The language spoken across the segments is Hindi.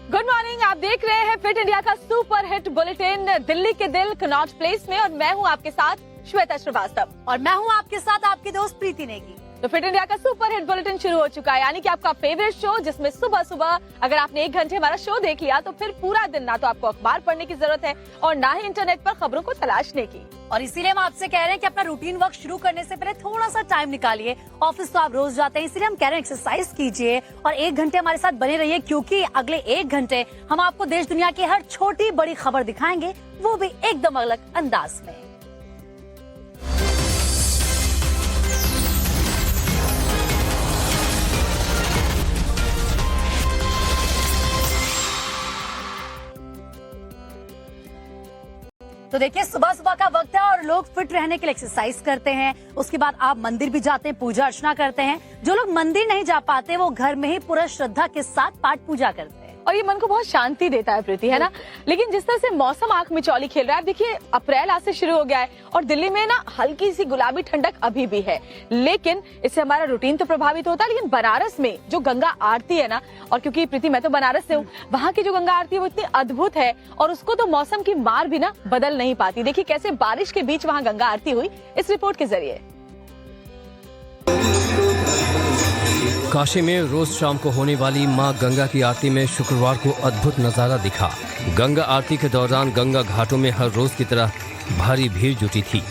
Good morning. आप देख रहे हैं फिट इंडिया का सुपर हिट बुलेटिन दिल्ली के दिल कनॉट प्लेस में, और मैं हूं आपके साथ श्वेता श्रीवास्तव और मैं हूं आपके साथ आपकी दोस्त प्रीति नेगी। तो फिट इंडिया का सुपर हिट बुलेटिन शुरू हो चुका है, यानी कि आपका फेवरेट शो, जिसमें सुबह सुबह अगर आपने 1 घंटे हमारा शो देख लिया तो फिर पूरा दिन ना तो आपको अखबार पढ़ने की जरूरत है और ना ही इंटरनेट पर खबरों को तलाशने की। और इसीलिए हम आपसे कह रहे हैं कि अपना रूटीन वर्क शुरू करने से पहले थोड़ा सा टाइम निकालिए। ऑफिस तो आप रोज जाते हैं, इसीलिए हम कह रहे हैं एक्सरसाइज कीजिए और 1 घंटे हमारे साथ बने रहिए, क्योंकि अगले 1 घंटे हम आपको देश दुनिया की हर छोटी बड़ी खबर दिखाएंगे, वो भी एकदम अलग अंदाज में। तो देखिए, सुबह सुबह का वक्त है और लोग फिट रहने के लिए एक्सरसाइज करते हैं। उसके बाद आप मंदिर भी जाते हैं, पूजा अर्चना करते हैं। जो लोग मंदिर नहीं जा पाते वो घर में ही पूरा श्रद्धा के साथ पाठ पूजा करते हैं और ये मन को बहुत शांति देता है प्रीति, है ना। लेकिन जिस तरह से मौसम आंख में चौली खेल रहा है, देखिए अप्रैल आज से शुरू हो गया है और दिल्ली में ना हल्की सी गुलाबी ठंडक अभी भी है, लेकिन इससे हमारा रूटीन तो प्रभावित होता है। लेकिन बनारस में जो गंगा आरती है ना, और क्योंकि प्रीति मैं तो बनारस से हूँ, वहाँ की जो गंगा आरती है वो इतनी अद्भुत है और उसको तो मौसम की मार भी ना बदल नहीं पाती। देखिए कैसे बारिश के बीच वहाँ गंगा आरती हुई, इस रिपोर्ट के जरिए। काशी में रोज शाम को होने वाली मां गंगा की आरती में शुक्रवार को अद्भुत नजारा दिखा। गंगा आरती के दौरान गंगा घाटों में हर रोज की तरह भारी भीड़ जुटी थी।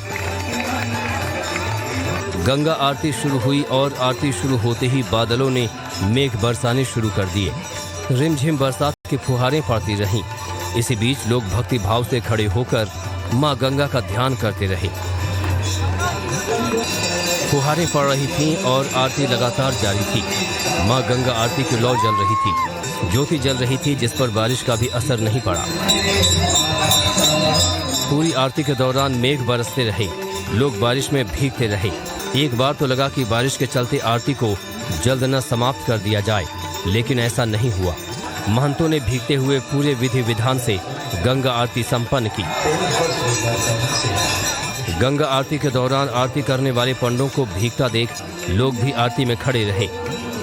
गंगा आरती शुरू हुई और आरती शुरू होते ही बादलों ने मेघ बरसाने शुरू कर दिए। रिमझिम बरसात की फुहारें पड़ती रहीं। इसी बीच लोग भक्ति भाव से खड़े होकर मां गंगा का ध्यान करते रहे। फुहारें पड़ रही थीं और आरती लगातार जारी थी। मां गंगा आरती की लौ जल रही थी, ज्योति जल रही थी, जिस पर बारिश का भी असर नहीं पड़ा। पूरी आरती के दौरान मेघ बरसते रहे, लोग बारिश में भीगते रहे। एक बार तो लगा कि बारिश के चलते आरती को जल्द न समाप्त कर दिया जाए, लेकिन ऐसा नहीं हुआ। महंतों ने भीगते हुए पूरे विधि विधान से गंगा आरती संपन्न की। गंगा आरती के दौरान आरती करने वाले पंडों को भीगता देख लोग भी आरती में खड़े रहे।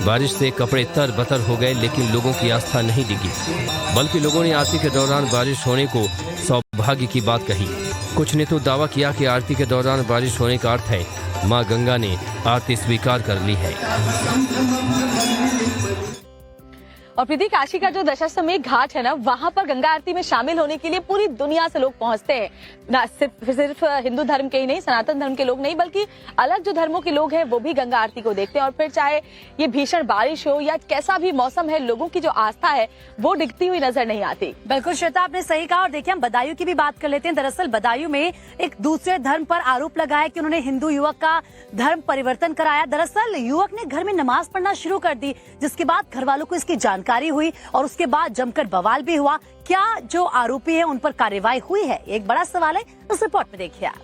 बारिश से कपड़े तर-बतर हो गए, लेकिन लोगों की आस्था नहीं डिगी, बल्कि लोगों ने आरती के दौरान बारिश होने को सौभाग्य की बात कही। कुछ ने तो दावा किया कि आरती के दौरान बारिश होने का अर्थ है मां गंगा ने आरती स्वीकार कर ली है। और प्रीति, काशी का जो दशाश्वमेध घाट है ना, वहाँ पर गंगा आरती में शामिल होने के लिए पूरी दुनिया से लोग पहुँचते हैं। ना सिर्फ हिंदू धर्म के ही नहीं, सनातन धर्म के लोग नहीं, बल्कि अलग जो धर्मों के लोग हैं वो भी गंगा आरती को देखते हैं। और फिर चाहे ये भीषण बारिश हो या कैसा भी मौसम है, लोगों की जो आस्था है वो डिगती हुई नजर नहीं आती। बिल्कुल श्वेता, आपने सही कहा। और देखिए, हम बदायूं की भी बात कर लेते हैं। दरअसल बदायूं में एक दूसरे धर्म पर आरोप लगा है कि उन्होंने हिंदू युवक का धर्म परिवर्तन कराया। दरअसल युवक ने घर में नमाज पढ़ना शुरू कर दी, जिसके बाद घर वालों को इसकी जानकारी हुई और उसके बाद जमकर बवाल भी हुआ। क्या जो आरोपी है उन पर कार्रवाई हुई है, एक बड़ा सवाल है। इस रिपोर्ट में देखिए आप।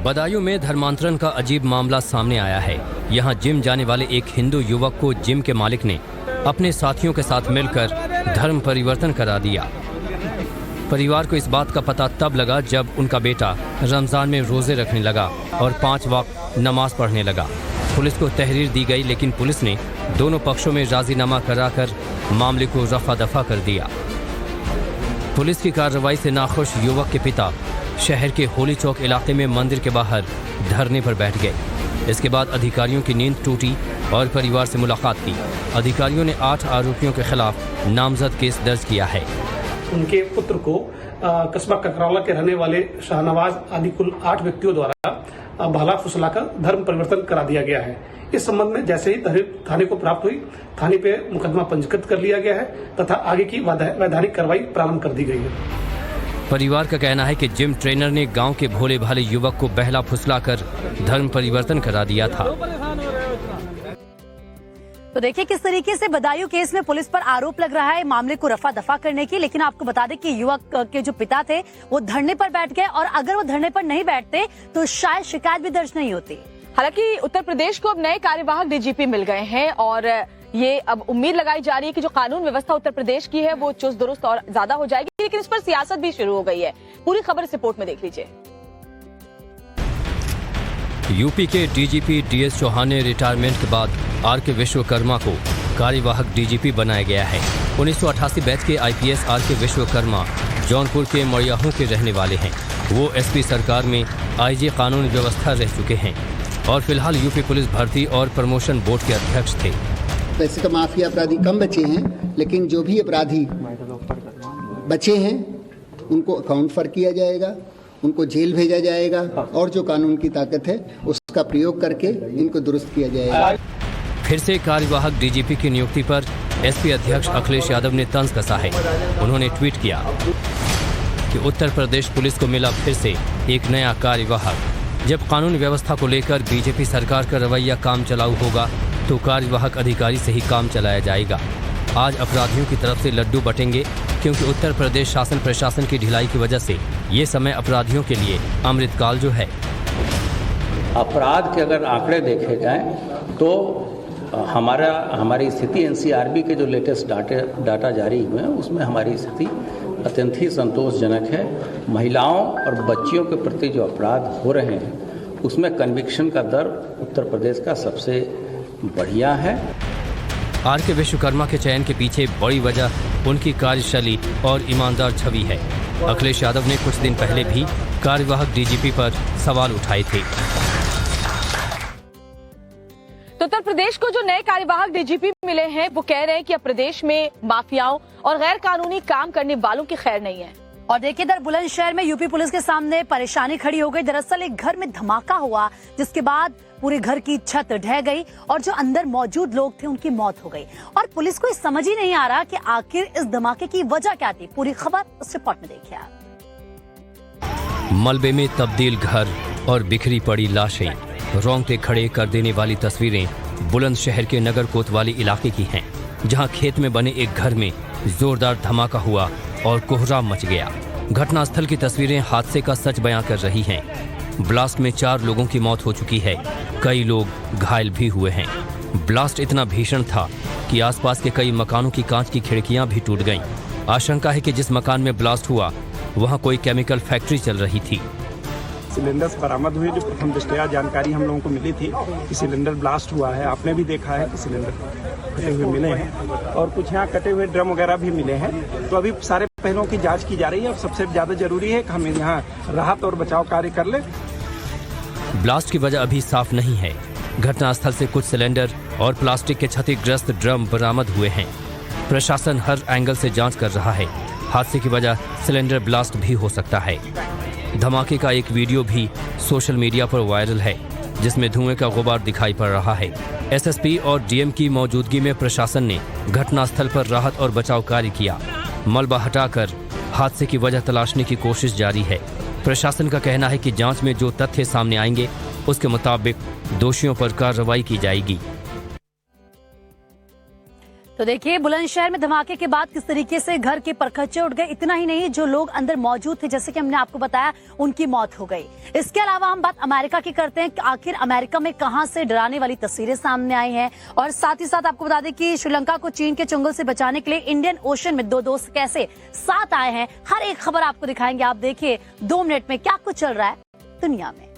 बदायूं में धर्मांतरण का अजीब मामला सामने आया है। यहां जिम जाने वाले एक हिंदू युवक को जिम के मालिक ने अपने साथियों के साथ मिलकर धर्म परिवर्तन करा दिया। परिवार को इस बात का पता तब लगा जब उनका बेटा रमजान में रोजे रखने लगा और 5 वक्त नमाज पढ़ने लगा। पुलिस को तहरीर दी गई, लेकिन पुलिस ने दोनों पक्षों में राजीनामा कराकर मामले को रफा दफा कर दिया। पुलिस की कार्रवाई से नाखुश युवक के पिता शहर के होली चौक इलाके में मंदिर के बाहर धरने पर बैठ गए। इसके बाद अधिकारियों की नींद टूटी और परिवार से मुलाकात की। अधिकारियों ने 8 आरोपियों के खिलाफ नामजद केस दर्ज किया है। उनके पुत्र को कस्बा ककरौला के रहने वाले शाहनवाज आदि कुल 8 व्यक्तियों द्वारा भाला फुसलाकर धर्म परिवर्तन करा दिया गया है। इस संबंध में जैसे ही तहरीर थाने को प्राप्त हुई, थाने पे मुकदमा पंजीकृत कर लिया गया है तथा आगे की वैधानिक कार्रवाई प्रारंभ कर दी गई है। परिवार का कहना है कि जिम ट्रेनर ने गांव के भोले भाले युवक को बहला फुसलाकर धर्म परिवर्तन करा दिया था। तो देखिए किस तरीके से बदायूं केस में पुलिस पर आरोप लग रहा है मामले को रफा दफा करने की। लेकिन आपको बता दें कि युवक के जो पिता थे वो धरने पर बैठ गए और अगर वो धरने पर नहीं बैठते तो शायद शिकायत भी दर्ज नहीं होती। हालांकि उत्तर प्रदेश को अब नए कार्यवाहक डीजीपी मिल गए हैं और ये अब उम्मीद लगाई जा रही है कि जो कानून व्यवस्था उत्तर प्रदेश की है वो चुस्त दुरुस्त और ज्यादा हो जाएगी। लेकिन इस पर सियासत भी शुरू हो गई है। पूरी खबर इस रिपोर्ट में देख लीजिए। यूपी के डीजीपी डीएस चौहान ने रिटायरमेंट के बाद आर के विश्वकर्मा को कार्यवाहक डीजीपी बनाया गया है। 1988 बैच के आईपीएस आर.के. विश्वकर्मा जौनपुर के मड़ियाहू के रहने वाले हैं। वो एसपी सरकार में आईजी कानून व्यवस्था रह चुके हैं और फिलहाल यूपी पुलिस भर्ती और प्रमोशन बोर्ड के अध्यक्ष थे। वैसे तो माफिया अपराधी कम बचे हैं, लेकिन जो भी अपराधी बचे हैं उनको अकाउंट किया जाएगा, उनको जेल भेजा जाएगा और जो कानून की ताकत है उसका प्रयोग करके इनको दुरुस्त किया जाएगा। फिर से कार्यवाहक डीजीपी की नियुक्ति पर एसपी अध्यक्ष अखिलेश यादव ने तंज कसा है। उन्होंने ट्वीट किया कि उत्तर प्रदेश पुलिस को मिला फिर से एक नया कार्यवाहक। जब कानून व्यवस्था को लेकर बीजेपी सरकार का रवैया काम चलाऊ होगा तो कार्यवाहक अधिकारी से ही काम चलाया जाएगा। आज अपराधियों की तरफ से लड्डू बटेंगे, क्योंकि उत्तर प्रदेश शासन प्रशासन की ढिलाई की वजह से ये समय अपराधियों के लिए अमृतकाल जो है। अपराध के अगर आंकड़े देखे जाएं तो हमारी स्थिति एनसीआरबी के जो लेटेस्ट डाटा जारी हुए हैं उसमें हमारी स्थिति अत्यंत ही संतोषजनक है। महिलाओं और बच्चियों के प्रति जो अपराध हो रहे हैं उसमें कन्विक्शन का दर उत्तर प्रदेश का सबसे बढ़िया है। आर.के. विश्वकर्मा के चयन के पीछे बड़ी वजह उनकी कार्यशैली और ईमानदार छवि है। अखिलेश यादव ने कुछ दिन पहले भी कार्यवाहक डीजीपी पर सवाल उठाए थे। तो उत्तर प्रदेश को जो नए कार्यवाहक डीजीपी मिले हैं वो कह रहे हैं कि अब प्रदेश में माफियाओं और गैर कानूनी काम करने वालों की खैर नहीं है। और देखिए इधर बुलंदशहर में यूपी पुलिस के सामने परेशानी खड़ी हो गई। दरअसल एक घर में धमाका हुआ जिसके बाद पूरे घर की छत ढह गई और जो अंदर मौजूद लोग थे उनकी मौत हो गई। और पुलिस को समझ ही नहीं आ रहा कि आखिर इस धमाके की वजह क्या थी। पूरी खबर उस रिपोर्ट में देखिए आप। मलबे में तब्दील घर और बिखरी पड़ी लाशें, रोंगटे खड़े कर देने वाली तस्वीरें बुलंदशहर के नगर कोतवाली इलाके की हैं, जहां खेत में बने एक घर में जोरदार धमाका हुआ और कोहराम मच गया। घटनास्थल की तस्वीरें हादसे का सच बयां कर रही हैं। ब्लास्ट में 4 लोगों की मौत हो चुकी है, कई लोग घायल भी हुए हैं। ब्लास्ट इतना भीषण था कि आसपास के कई मकानों की कांच की खिड़कियां भी टूट गईं। आशंका है कि जिस मकान में ब्लास्ट हुआ वहां कोई केमिकल फैक्ट्री चल रही थी। सिलेंडर्स बरामद हुए। जो प्रथम दृष्टया जानकारी हम लोगों को मिली थी कि सिलेंडर ब्लास्ट हुआ है। आपने भी देखा है कि सिलेंडर कटे हुए मिले हैं और कुछ यहाँ कटे हुए ड्रम वगैरह भी मिले हैं। तो अभी सारे पहलुओं की जांच की जा रही है और सबसे ज्यादा जरूरी है कि हम यहाँ राहत और बचाव कार्य कर ले। ब्लास्ट की वजह अभी साफ नहीं है। घटनास्थल से कुछ सिलेंडर और प्लास्टिक के क्षतिग्रस्त ड्रम बरामद हुए हैं। प्रशासन हर एंगल से जांच कर रहा है। हादसे की वजह सिलेंडर ब्लास्ट भी हो सकता है। धमाके का एक वीडियो भी सोशल मीडिया पर वायरल है, जिसमें धुएं का गुबार दिखाई पड़ रहा है। एसएसपी और डीएम की मौजूदगी में प्रशासन ने घटनास्थल पर राहत और बचाव कार्य किया। मलबा हटाकर हादसे की वजह तलाशने की कोशिश जारी है। प्रशासन का कहना है कि जांच में जो तथ्य सामने आएंगे उसके मुताबिक दोषियों पर कार्रवाई की जाएगी। तो देखिए बुलंदशहर में धमाके के बाद किस तरीके से घर के परखच्चे उठ गए। इतना ही नहीं, जो लोग अंदर मौजूद थे जैसे कि हमने आपको बताया उनकी मौत हो गई। इसके अलावा हम बात अमेरिका की करते हैं कि आखिर अमेरिका में कहां से डराने वाली तस्वीरें सामने आई हैं। और साथ ही साथ आपको बता दें कि श्रीलंका को चीन के चंगुल से बचाने के लिए इंडियन ओशन में 2 दोस्त कैसे साथ आए हैं, हर एक खबर आपको दिखाएंगे। आप देखिए 2 मिनट में क्या कुछ चल रहा है दुनिया में।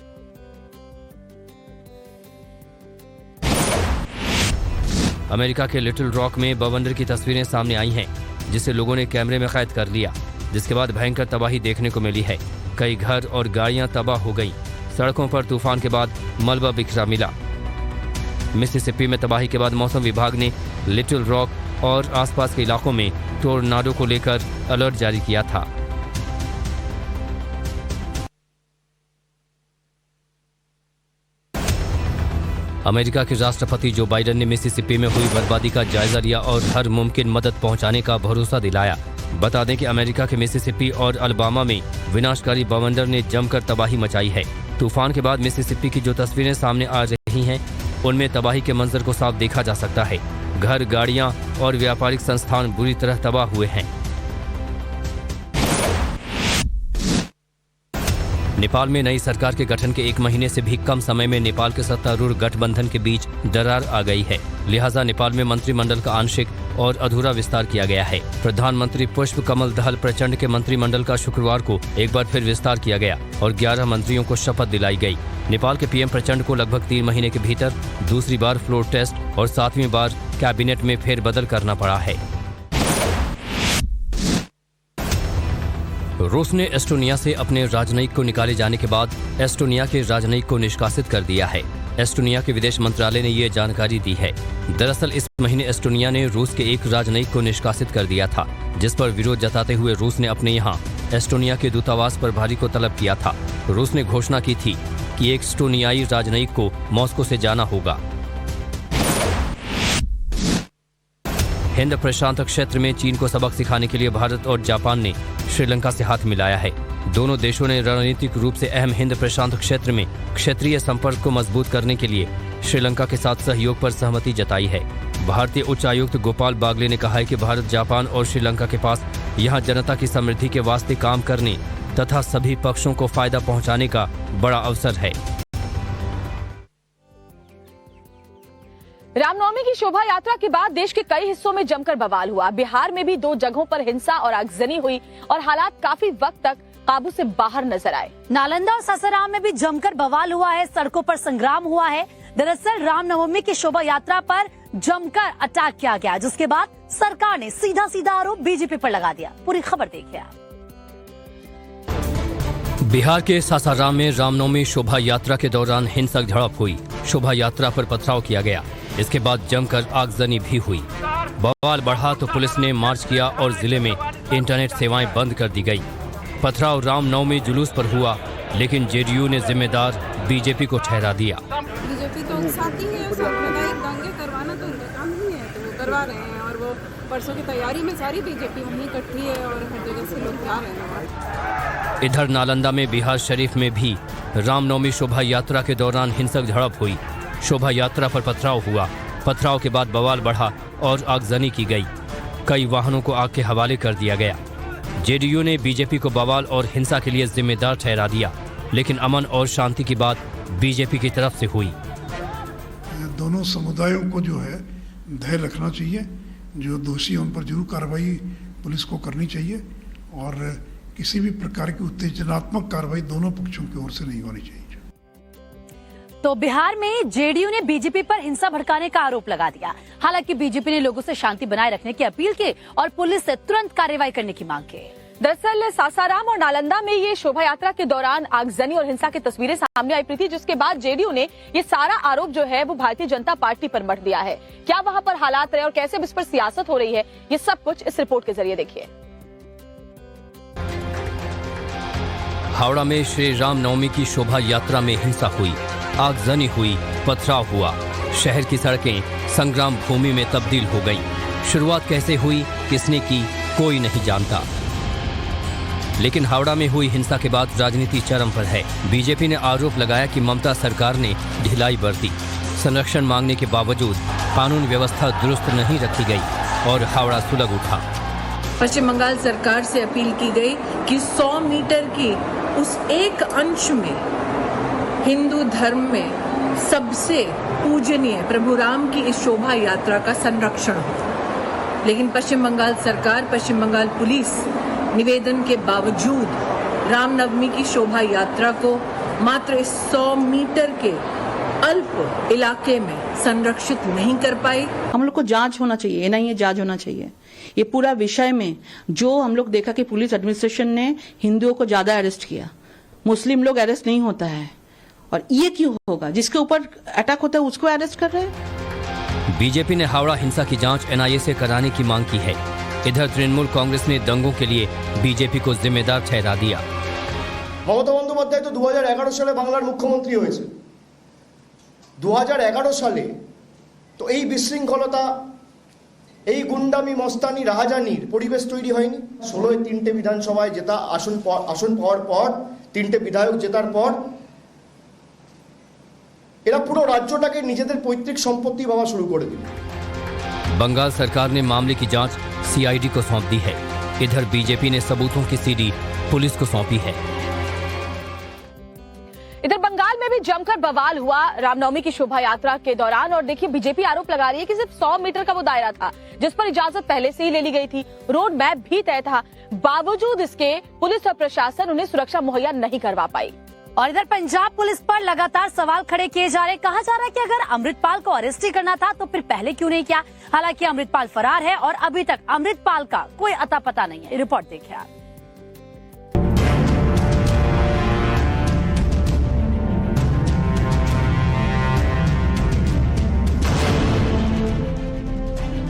अमेरिका के लिटिल रॉक में बवंडर की तस्वीरें सामने आई हैं, जिसे लोगों ने कैमरे में कैद कर लिया, जिसके बाद भयंकर तबाही देखने को मिली है। कई घर और गाड़ियां तबाह हो गईं। सड़कों पर तूफान के बाद मलबा बिखरा मिला। मिसिसिपी में तबाही के बाद मौसम विभाग ने लिटिल रॉक और आसपास के इलाकों में टोर्नाडो को लेकर अलर्ट जारी किया था। अमेरिका के राष्ट्रपति जो बाइडेन ने मिसिसिपी में हुई बर्बादी का जायजा लिया और हर मुमकिन मदद पहुंचाने का भरोसा दिलाया। बता दें कि अमेरिका के मिसिसिपी और अलाबामा में विनाशकारी बवंडर ने जमकर तबाही मचाई है। तूफान के बाद मिसिसिपी की जो तस्वीरें सामने आ रही हैं, उनमें तबाही के मंजर को साफ देखा जा सकता है। घर, गाड़ियां और व्यापारिक संस्थान बुरी तरह तबाह हुए हैं। नेपाल में नई सरकार के गठन के 1 महीने से भी कम समय में नेपाल के सत्तारूढ़ गठबंधन के बीच दरार आ गई है। लिहाजा नेपाल में मंत्रिमंडल का आंशिक और अधूरा विस्तार किया गया है। प्रधानमंत्री पुष्प कमल दहल प्रचंड के मंत्रिमंडल का शुक्रवार को एक बार फिर विस्तार किया गया और 11 मंत्रियों को शपथ दिलाई गई। नेपाल के पीएम प्रचंड को लगभग 3 महीने के भीतर दूसरी बार फ्लोर टेस्ट और 7वीं बार कैबिनेट में फेरबदल करना पड़ा है। रूस ने एस्टोनिया से अपने राजनयिक को निकाले जाने के बाद एस्टोनिया के राजनयिक को निष्कासित कर दिया है। एस्टोनिया के विदेश मंत्रालय ने ये जानकारी दी है। दरअसल इस महीने एस्टोनिया ने रूस के एक राजनयिक को निष्कासित कर दिया था, जिस पर विरोध जताते हुए रूस ने अपने यहाँ एस्टोनिया के दूतावास प्रभारी को तलब किया था। रूस ने घोषणा की थी कि एक एस्टोनियाई राजनयिक को मॉस्को से जाना होगा। हिंद प्रशांत क्षेत्र में चीन को सबक सिखाने के लिए भारत और जापान ने श्रीलंका से हाथ मिलाया है। दोनों देशों ने रणनीतिक रूप से अहम हिंद प्रशांत क्षेत्र में क्षेत्रीय संपर्क को मजबूत करने के लिए श्रीलंका के साथ सहयोग पर सहमति जताई है। भारतीय उच्चायुक्त गोपाल बागले ने कहा है कि भारत, जापान और श्रीलंका के पास यहां जनता की समृद्धि के वास्ते काम करने तथा सभी पक्षों को फायदा पहुंचाने का बड़ा अवसर है। रामनवमी की शोभा यात्रा के बाद देश के कई हिस्सों में जमकर बवाल हुआ। बिहार में भी 2 जगहों पर हिंसा और आगजनी हुई और हालात काफी वक्त तक काबू से बाहर नजर आए। नालंदा और सासाराम में भी जमकर बवाल हुआ है, सड़कों पर संग्राम हुआ है। दरअसल रामनवमी की शोभा यात्रा पर जमकर अटैक किया गया, जिसके बाद सरकार ने सीधा आरोप बीजेपी पर लगा दिया। पूरी खबर देखिए आप। बिहार के सासाराम में रामनवमी शोभा यात्रा के दौरान हिंसक झड़प हुई। शोभा यात्रा पर पथराव किया गया। इसके बाद जमकर आगजनी भी हुई। बवाल बढ़ा तो पुलिस ने मार्च किया और जिले में इंटरनेट सेवाएं बंद कर दी गई। पथराव रामनवमी जुलूस पर हुआ, लेकिन जेडीयू ने जिम्मेदार बीजेपी को ठहरा दिया। बीजेपी तो उकसाती है, सांप्रदायिक दंगे करवाना तो उनका काम नहीं है, तो वो करवा रहे हैं। और वो परसों की तैयारी में सारी बीजेपी वहीं इकट्ठी है और हर जगह से लोग जा रहे हैं। इधर नालंदा में बिहार शरीफ में भी रामनवमी शोभा यात्रा के दौरान हिंसक झड़प हुई। शोभा यात्रा पर पथराव हुआ। पथराव के बाद बवाल बढ़ा और आगजनी की गई। कई वाहनों को आग के हवाले कर दिया गया। जेडीयू ने बीजेपी को बवाल और हिंसा के लिए जिम्मेदार ठहरा दिया, लेकिन अमन और शांति की बात बीजेपी की तरफ से हुई। दोनों समुदायों को जो है धैर्य रखना चाहिए। जो दोषी हैं उन पर जरूर कार्रवाई पुलिस को करनी चाहिए और किसी भी प्रकार की उत्तेजनात्मक कार्रवाई दोनों पक्षों की ओर से नहीं होनी चाहिए। तो बिहार में जेडीयू ने बीजेपी पर हिंसा भड़काने का आरोप लगा दिया। हालांकि बीजेपी ने लोगों से शांति बनाए रखने की अपील की और पुलिस से तुरंत कार्रवाई करने की मांग की। दरअसल सासाराम और नालंदा में ये शोभा यात्रा के दौरान आगजनी और हिंसा की तस्वीरें सामने आई थी, जिसके बाद जेडीयू ने ये सारा आरोप जो है वो भारतीय जनता पार्टी पर मढ़ दिया है। क्या वहां पर हालात रहे और कैसे इस पर सियासत हो रही है, ये सब कुछ इस रिपोर्ट के जरिए देखिए। हावड़ा में श्री राम नवमी की शोभा यात्रा में हिंसा हुई, आगजनी हुई, पथराव हुआ। शहर की सड़कें संग्राम भूमि में तब्दील हो गई। शुरुआत कैसे हुई, किसने की, कोई नहीं जानता। लेकिन हावड़ा में हुई हिंसा के बाद राजनीति चरम पर है। बीजेपी ने आरोप लगाया कि ममता सरकार ने ढिलाई बरती। संरक्षण मांगने के बावजूद कानून व्यवस्था दुरुस्त नहीं रखी गई और हावड़ा सुलग उठा। पश्चिम बंगाल सरकार से अपील की गई कि 100 मीटर की उस एक अंश में हिंदू धर्म में सबसे पूजनीय प्रभु राम की इस शोभा यात्रा का संरक्षण हो। लेकिन पश्चिम बंगाल सरकार, पश्चिम बंगाल पुलिस निवेदन के बावजूद रामनवमी की शोभा यात्रा को मात्र 100 मीटर के अल्प इलाके में संरक्षित नहीं कर पाई। हम लोग को जांच होना चाहिए, एनआईए जांच होना चाहिए। ये पूरा विषय में जो हम लोग देखा कि पुलिस एडमिनिस्ट्रेशन ने हिंदुओं को ज्यादा अरेस्ट किया, मुस्लिम लोग अरेस्ट नहीं होता है, और ये क्यों होगा? जिसके ऊपर अटैक होता है उसको अरेस्ट कर रहे हैं। बीजेपी ने हावड़ा हिंसा की जांच एनआईए से कराने की मांग की है। इधर तृणमूल कांग्रेस ने दंगों के लिए बीजेपी को जिम्मेदार ठहरा दिया। মমতা বন্দ্যোপাধ্যায় তো 2011 সালে বাংলার মুখ্যমন্ত্রী হয়েছে। 2011 সালে তো এই বিশৃঙ্খলতা, এই গুন্ডামি, মস্তানি, রাহাজানির পরিবেশ তৈরি হয়নি। 16 তিনটে বিধানসভায় জেতা, আসন পাওয়ার পর, তিনটে বিধায়ক জেতার পর এরা পুরো রাজ্যটাকে নিজেদের পৈতৃক সম্পত্তি ভাবা শুরু করে দিল। बंगाल सरकार ने मामले की जांच सीआईडी को सौंप दी है। इधर बीजेपी ने सबूतों की सीडी पुलिस को सौंपी है। भी जमकर बवाल हुआ रामनवमी की शोभा यात्रा के दौरान। और देखिए, बीजेपी आरोप लगा रही है कि सिर्फ 100 मीटर का वो दायरा था जिस पर इजाजत पहले से ही ले ली गई थी, रोड मैप भी तय था, बावजूद इसके पुलिस और प्रशासन उन्हें सुरक्षा मुहैया नहीं करवा पाई। और इधर पंजाब पुलिस पर लगातार सवाल खड़े किए जा रहे। कहा जा रहा है कि अगर अमृतपाल को अरेस्ट ही करना था तो फिर पहले क्यों नहीं किया। हालांकि अमृतपाल फरार है और अभी तक अमृतपाल का कोई अता पता नहीं है। रिपोर्ट देखिए आप।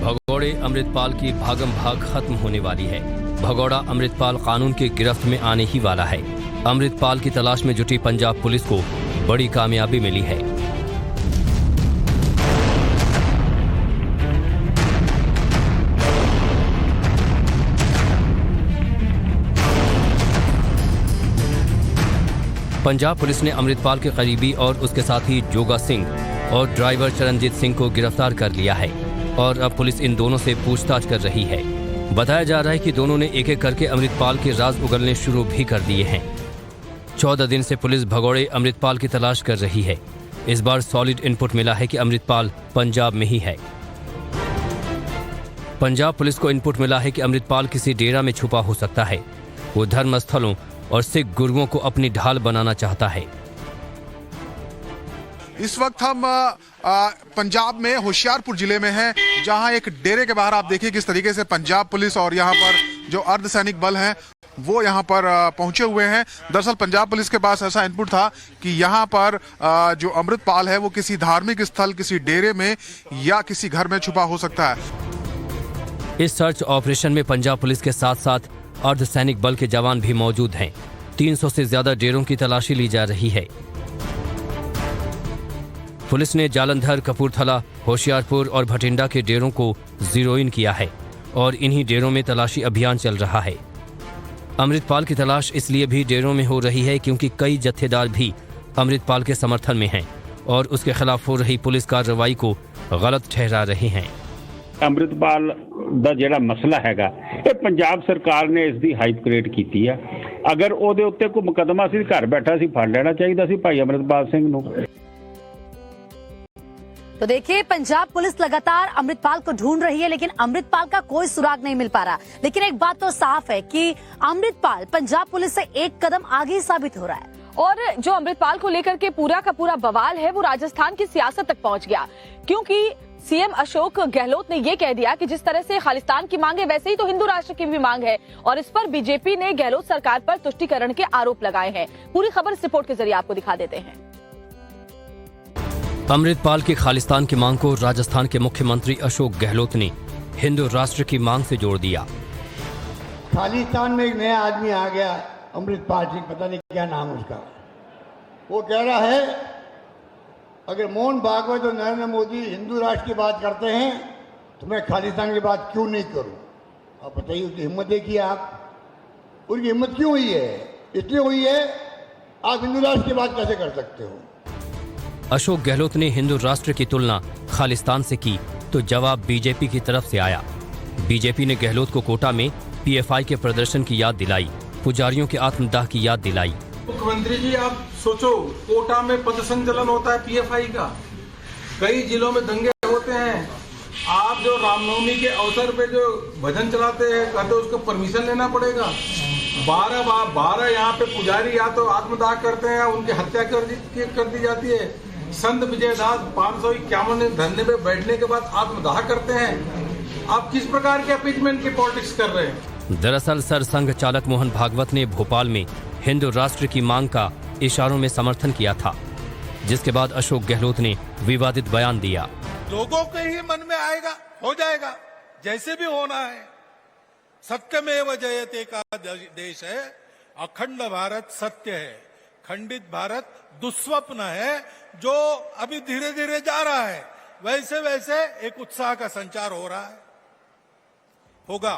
भगौड़े अमृतपाल की भागम भाग खत्म होने वाली है। भगौड़ा अमृतपाल कानून की गिरफ्त में आने ही वाला है। अमृतपाल की तलाश में जुटी पंजाब पुलिस को बड़ी कामयाबी मिली है। पंजाब पुलिस ने अमृतपाल के करीबी और उसके साथी जोगा सिंह और ड्राइवर चरणजीत सिंह को गिरफ्तार कर लिया है और अब पुलिस इन दोनों से पूछताछ कर रही है। बताया जा रहा है कि दोनों ने एक एक करके अमृतपाल के राज उगलने शुरू भी कर दिए हैं। 14 दिन से पुलिस भगौड़े अमृतपाल की तलाश कर रही है। इस बार सॉलिड इनपुट मिला है कि अमृतपाल पंजाब में ही है। पंजाब पुलिस को इनपुट मिला है कि अमृतपाल किसी डेरा में छुपा हो सकता है। वो धर्म स्थलों और सिख गुरुओं को अपनी ढाल बनाना चाहता है। इस वक्त हम पंजाब में होशियारपुर जिले में हैं, जहां एक डेरे के बाहर आप देखिए किस तरीके से पंजाब पुलिस और यहां पर जो अर्धसैनिक बल हैं वो यहां पर पहुंचे हुए हैं। दरअसल पंजाब पुलिस के पास ऐसा इनपुट था कि यहां पर जो अमृतपाल है वो किसी धार्मिक स्थल, किसी डेरे में या किसी घर में छुपा हो सकता है। इस सर्च ऑपरेशन में पंजाब पुलिस के साथ साथ अर्धसैनिक बल के जवान भी मौजूद हैं। 300 से ज्यादा डेरों की तलाशी ली जा रही है। पुलिस ने जालंधर, कपूरथला, होशियारपुर और भटिंडा के डेरों को जीरो इन किया है और इन्हीं डेरों में तलाशी अभियान चल रहा है। अमृतपाल की तलाश इसलिए भी डेरों में हो रही है क्योंकि कई जत्थेदार भी अमृतपाल के समर्थन में हैं और उसके खिलाफ हो रही पुलिस कार्रवाई को गलत ठहरा रहे हैं। अमृतपाल ਦਾ ਜਿਹੜਾ ਮਸਲਾ ਹੈਗਾ ਇਹ ਪੰਜਾਬ ਸਰਕਾਰ ਨੇ ਇਸ ਦੀ ਹਾਈਪ ਕ੍ਰੀਏਟ ਕੀਤੀ ਹੈ। ਅਗਰ ਉਹਦੇ ਉੱਤੇ ਕੋਈ ਮੁਕੱਦਮਾ ਸੀ ਘਰ ਬੈਠਾ ਸੀ ਫੜ ਲੈਣਾ ਚਾਹੀਦਾ ਸੀ ਭਾਈ ਅਮਰਿਤਪਾਲ ਸਿੰਘ ਨੂੰ। तो देखिए, पंजाब पुलिस लगातार अमृतपाल को ढूंढ रही है लेकिन अमृतपाल का कोई सुराग नहीं मिल पा रहा। लेकिन एक बात तो साफ है कि अमृतपाल पंजाब पुलिस से एक कदम आगे ही साबित हो रहा है। और जो अमृतपाल को लेकर के पूरा का पूरा बवाल है वो राजस्थान की सियासत तक पहुंच गया, क्योंकि सीएम अशोक गहलोत ने ये कह दिया कि जिस तरह से खालिस्तान की मांग है वैसे ही तो हिंदू राष्ट्र की भी मांग है और इस पर बीजेपी ने गहलोत सरकार पर तुष्टीकरण के आरोप लगाए हैं। पूरी खबर इस रिपोर्ट के जरिए आपको दिखा देते हैं। अमृतपाल की खालिस्तान की मांग को राजस्थान के मुख्यमंत्री अशोक गहलोत ने हिंदू राष्ट्र की मांग से जोड़ दिया। खालिस्तान में एक नया आदमी आ गया, अमृतपाल सिंह, पता नहीं क्या नाम उसका। वो कह रहा है अगर मोहन भागवत और नरेंद्र मोदी हिंदू राष्ट्र की बात करते हैं तो मैं खालिस्तान की बात क्यों नहीं करूं। आप बताइए, उसकी हिम्मत देखिए आप। उनकी हिम्मत क्यों हुई है? इसलिए हुई है आप हिंदू राष्ट्र की बात कैसे कर सकते हो। अशोक गहलोत ने हिंदू राष्ट्र की तुलना खालिस्तान से की तो जवाब बीजेपी की तरफ से आया। बीजेपी ने गहलोत को कोटा में पीएफआई के प्रदर्शन की याद दिलाई, पुजारियों के आत्मदाह की याद दिलाई। मुख्यमंत्री जी, आप सोचो, कोटा में पथ संचलन होता है पीएफआई का, कई जिलों में दंगे होते हैं। आप जो रामनवमी के अवसर पे जो भजन चलाते हैं, कहते उसको परमिशन लेना पड़ेगा। 12 यहाँ पे पुजारी या तो आत्मदाह करते हैं या उनकी हत्या कर दी जाती है। संत विजयदास 551 धरने पे बैठने के बाद आत्मदाह करते हैं। आप किस प्रकार के अपीजमेंट की पॉलिटिक्स कर रहे हैं? दरअसल सरसंघ चालक मोहन भागवत ने भोपाल में हिंदू राष्ट्र की मांग का इशारों में समर्थन किया था, जिसके बाद अशोक गहलोत ने विवादित बयान दिया। लोगों के ही मन में आएगा, हो जाएगा, जैसे भी होना है। सत्यमेव जयते का देश है, अखंड भारत सत्य है, खंडित भारत दुस्वप्न है जो अभी धीरे धीरे जा रहा है। वैसे वैसे एक उत्साह का संचार हो रहा है, होगा।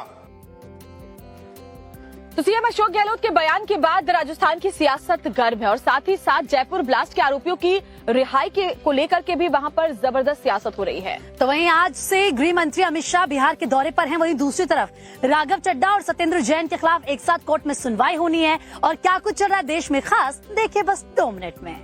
तो सीएम अशोक गहलोत के बयान के बाद राजस्थान की सियासत गर्म है और साथ ही साथ जयपुर ब्लास्ट के आरोपियों की रिहाई को लेकर के भी वहां पर जबरदस्त सियासत हो रही है। तो वहीं आज से गृह मंत्री अमित शाह बिहार के दौरे पर हैं। वहीं दूसरी तरफ राघव चड्ढा और सत्येंद्र जैन के खिलाफ एक साथ कोर्ट में सुनवाई होनी है। और क्या कुछ चल रहा है देश में खास, देखिए बस 2 मिनट में।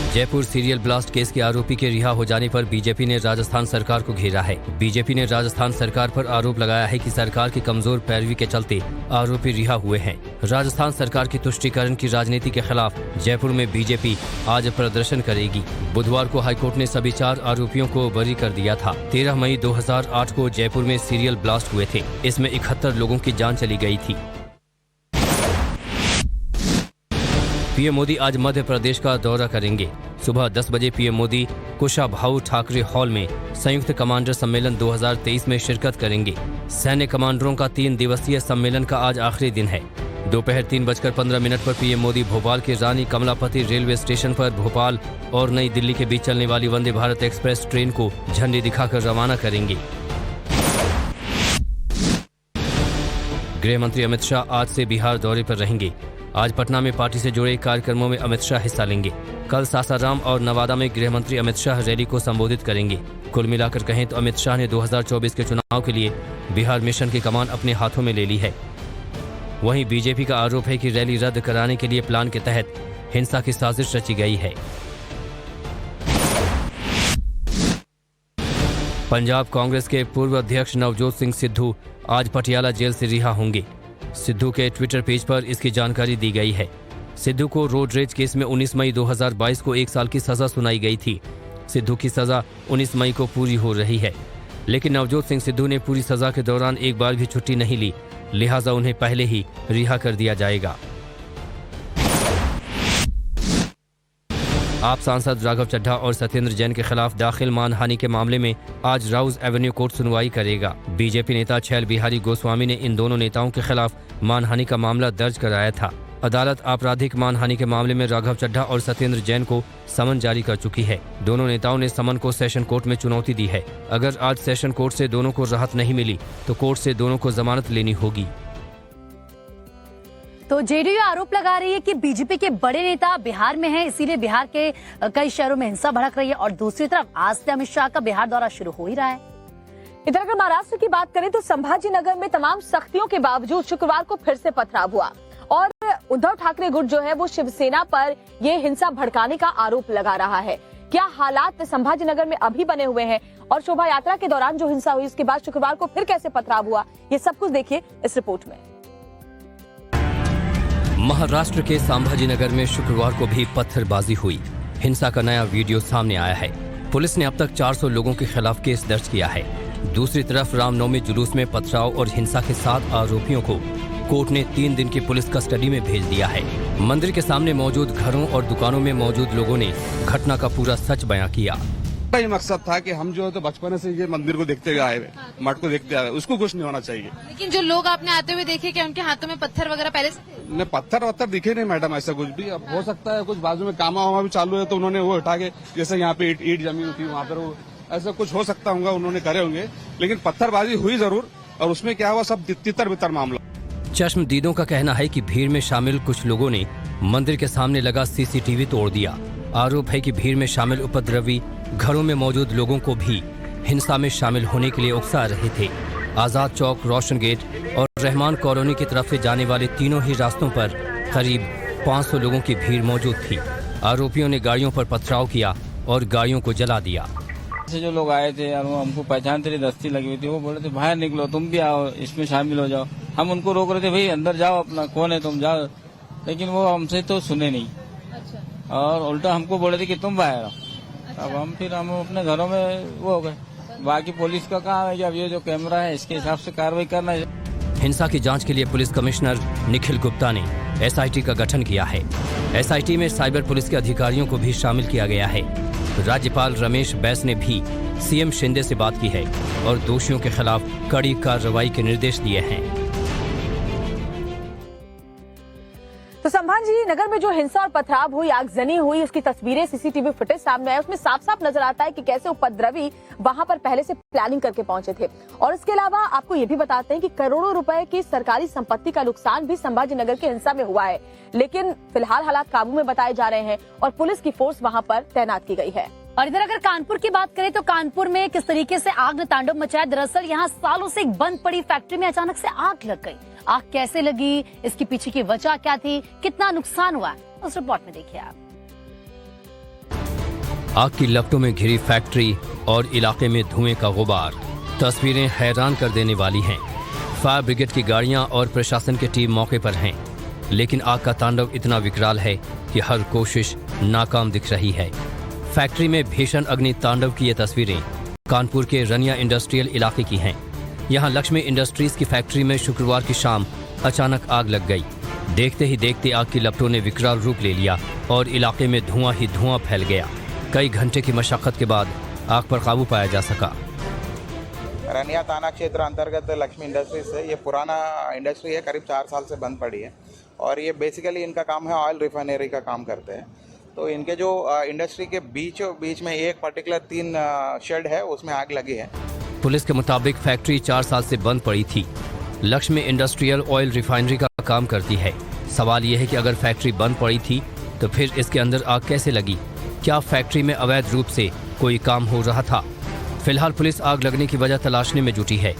जयपुर सीरियल ब्लास्ट केस के आरोपी के रिहा हो जाने पर बीजेपी ने राजस्थान सरकार को घेरा है। बीजेपी ने राजस्थान सरकार पर आरोप लगाया है कि सरकार की कमजोर पैरवी के चलते आरोपी रिहा हुए हैं। राजस्थान सरकार की तुष्टीकरण की राजनीति के खिलाफ जयपुर में बीजेपी आज प्रदर्शन करेगी। बुधवार को हाईकोर्ट ने सभी 4 आरोपियों को बरी कर दिया था। 13 मई 2008 को जयपुर में सीरियल ब्लास्ट हुए थे। इसमें 71 लोगों की जान चली गई थी। पीएम मोदी आज मध्य प्रदेश का दौरा करेंगे। सुबह 10 बजे पीएम मोदी कुशाभाऊ ठाकरे हॉल में संयुक्त कमांडर सम्मेलन 2023 में शिरकत करेंगे। सैन्य कमांडरों का 3 दिवसीय सम्मेलन का आज आखिरी दिन है। दोपहर 3:15 पर पीएम मोदी भोपाल के रानी कमलापति रेलवे स्टेशन पर भोपाल और नई दिल्ली के बीच चलने वाली वंदे भारत एक्सप्रेस ट्रेन को झंडी दिखाकर रवाना करेंगे। गृह मंत्री अमित शाह आज से बिहार दौरे पर रहेंगे। आज पटना में पार्टी से जुड़े कार्यक्रमों में अमित शाह हिस्सा लेंगे। कल सासाराम और नवादा में गृह मंत्री अमित शाह रैली को संबोधित करेंगे। कुल मिलाकर कहें तो अमित शाह ने 2024 के चुनाव के लिए बिहार मिशन की कमान अपने हाथों में ले ली है। वहीं बीजेपी का आरोप है कि रैली रद्द कराने के लिए प्लान के तहत हिंसा की साजिश रची गई है। पंजाब कांग्रेस के पूर्व अध्यक्ष नवजोत सिंह सिद्धू आज पटियाला जेल से रिहा होंगे। सिद्धू के ट्विटर पेज पर इसकी जानकारी दी गई है। सिद्धू को रोड रेज केस में 19 मई 2022 को 1 साल की सजा सुनाई गई थी। सिद्धू की सजा 19 मई को पूरी हो रही है, लेकिन नवजोत सिंह सिद्धू ने पूरी सजा के दौरान एक बार भी छुट्टी नहीं ली, लिहाजा उन्हें पहले ही रिहा कर दिया जाएगा। आप सांसद राघव चड्ढा और सत्येंद्र जैन के खिलाफ दाखिल मानहानि के मामले में आज राउज एवेन्यू कोर्ट सुनवाई करेगा। बीजेपी नेता छैल बिहारी गोस्वामी ने इन दोनों नेताओं के खिलाफ मानहानि का मामला दर्ज कराया था। अदालत आपराधिक मानहानि के मामले में राघव चड्ढा और सत्येंद्र जैन को समन जारी कर चुकी है। दोनों नेताओं ने समन को सेशन कोर्ट में चुनौती दी है। अगर आज सेशन कोर्ट से दोनों को राहत नहीं मिली तो कोर्ट से दोनों को जमानत लेनी होगी। तो जेडीयू आरोप लगा रही है कि बीजेपी के बड़े नेता बिहार में हैं, इसीलिए बिहार के कई शहरों में हिंसा भड़क रही है। और दूसरी तरफ आज से अमित शाह का बिहार दौरा शुरू हो ही रहा है। इधर अगर महाराष्ट्र की बात करें तो संभाजी नगर में तमाम सख्तियों के बावजूद शुक्रवार को फिर से पथराव हुआ और उद्धव ठाकरे गुट जो है वो शिवसेना पर ये हिंसा भड़काने का आरोप लगा रहा है। क्या हालात संभाजी नगर में अभी बने हुए हैं और शोभा यात्रा के दौरान जो हिंसा हुई उसके बाद शुक्रवार को फिर कैसे पथराव हुआ, ये सब कुछ देखिए इस रिपोर्ट में। महाराष्ट्र के संभाजी नगर में शुक्रवार को भी पत्थरबाजी हुई। हिंसा का नया वीडियो सामने आया है। पुलिस ने अब तक 400 लोगों के खिलाफ केस दर्ज किया है। दूसरी तरफ रामनवमी जुलूस में पथराव और हिंसा के 7 आरोपियों को कोर्ट ने 3 दिन की पुलिस कस्टडी में भेज दिया है। मंदिर के सामने मौजूद घरों और दुकानों में मौजूद लोगों ने घटना का पूरा सच बयां किया। यही मकसद था कि हम जो है तो बचपन से ये मंदिर को देखते हुए आए हुए, मठ को देखते आए, उसको कुछ नहीं होना चाहिए। लेकिन जो लोग आपने आते हुए देखे क्या उनके हाथों में पत्थर वगैरह पहले से? ने पत्थर वत्थर दिखे नहीं मैडम, ऐसा कुछ भी। अब हो सकता है कुछ बाजू में कामा वामा भी चालू है तो उन्होंने वो हटा के, जैसे यहाँ पे ईट जमी थी वहाँ पर, वो ऐसा कुछ हो सकता होगा उन्होंने करे होंगे, लेकिन पत्थरबाजी हुई जरूर। और उसमें क्या हुआ, सब तितर बितर मामला। चश्मदीदों का कहना है कि भीड़ में शामिल कुछ लोगों ने मंदिर के सामने लगा सीसीटीवी तोड़ दिया। आरोप है कि भीड़ में शामिल उपद्रवी घरों में मौजूद लोगों को भी हिंसा में शामिल होने के लिए उकसा रहे थे। आजाद चौक, रोशन गेट और रहमान कॉलोनी की तरफ से जाने वाले तीनों ही रास्तों पर करीब 500 लोगों की भीड़ मौजूद थी। आरोपियों ने गाड़ियों पर पथराव किया और गाड़ियों को जला दिया। से जो लोग आए थे और वो हमको पहचानते रहे, दस्ती लगी हुई थी, वो बोले थे बाहर निकलो, तुम भी आओ, इसमें शामिल हो जाओ। हम उनको रोक रहे थे, भाई अंदर जाओ, अपना कौन है तुम, जाओ। लेकिन वो हमसे तो सुने नहीं। अच्छा। और उल्टा हमको बोले थे कि तुम बाहर आओ। अच्छा। अब हम अपने घरों में वो हो गए। बाकी पुलिस का काम है कि अब ये जो कैमरा है इसके हिसाब से कार्रवाई करना है। हिंसा की जांच के लिए पुलिस कमिश्नर निखिल गुप्ता ने एसआईटी का गठन किया है। एसआईटी में साइबर पुलिस के अधिकारियों को भी शामिल किया गया है। राज्यपाल रमेश बैस ने भी सीएम शिंदे से बात की है और दोषियों के खिलाफ कड़ी कार्रवाई के निर्देश दिए हैं। तो संभाजी नगर में जो हिंसा और पथराव हुई, आगजनी हुई, उसकी तस्वीरें सीसीटीवी फुटेज सामने आए, उसमें साफ साफ नजर आता है कि कैसे उपद्रवी वहां पर पहले से प्लानिंग करके पहुंचे थे। और इसके अलावा आपको ये भी बताते हैं कि करोड़ों रुपए की सरकारी संपत्ति का नुकसान भी संभाजी नगर की हिंसा में हुआ है, लेकिन फिलहाल हालात काबू में बताए जा रहे हैं और पुलिस की फोर्स वहां पर तैनात की गई है। और इधर अगर कानपुर की बात करें तो कानपुर में किस तरीके से आग ने तांडव मचाया। दरअसल यहाँ सालों से एक बंद पड़ी फैक्ट्री में अचानक से आग लग गई। आग कैसे लगी, इसके पीछे की वजह क्या थी, कितना नुकसान हुआ, उस रिपोर्ट में देखिए आप। आग की लपटों में घिरी फैक्ट्री और इलाके में धुएं का गुबार। तस्वीरें हैरान कर देने वाली हैं। फायर ब्रिगेड की गाड़ियां और प्रशासन की टीम मौके पर हैं, लेकिन आग का तांडव इतना विकराल है कि हर कोशिश नाकाम दिख रही है। फैक्ट्री में भीषण अग्नि तांडव की ये तस्वीरें कानपुर के रनिया इंडस्ट्रियल इलाके की हैं। यहाँ लक्ष्मी इंडस्ट्रीज की फैक्ट्री में शुक्रवार की शाम अचानक आग लग गई। देखते ही देखते आग की लपटों ने विकराल रूप ले लिया और इलाके में धुआं ही धुआं फैल गया। कई घंटे की मशक्कत के बाद आग पर काबू पाया जा सका। रनिया थाना क्षेत्र अंतर्गत लक्ष्मी इंडस्ट्रीज है। ये पुराना इंडस्ट्री है, करीब 4 साल से बंद पड़ी है और ये बेसिकली इनका काम है ऑयल रिफाइनरी का काम करते हैं। तो इनके जो इंडस्ट्री के बीच में एक पर्टिकुलर 3 शेड है, उसमें आग लगी है। पुलिस के मुताबिक फैक्ट्री 4 साल से बंद पड़ी थी। लक्ष्मी इंडस्ट्रियल ऑयल रिफाइनरी का काम करती है। सवाल यह है कि अगर फैक्ट्री बंद पड़ी थी तो फिर इसके अंदर आग कैसे लगी? क्या फैक्ट्री में अवैध रूप से कोई काम हो रहा था? फिलहाल पुलिस आग लगने की वजह तलाशने में जुटी है।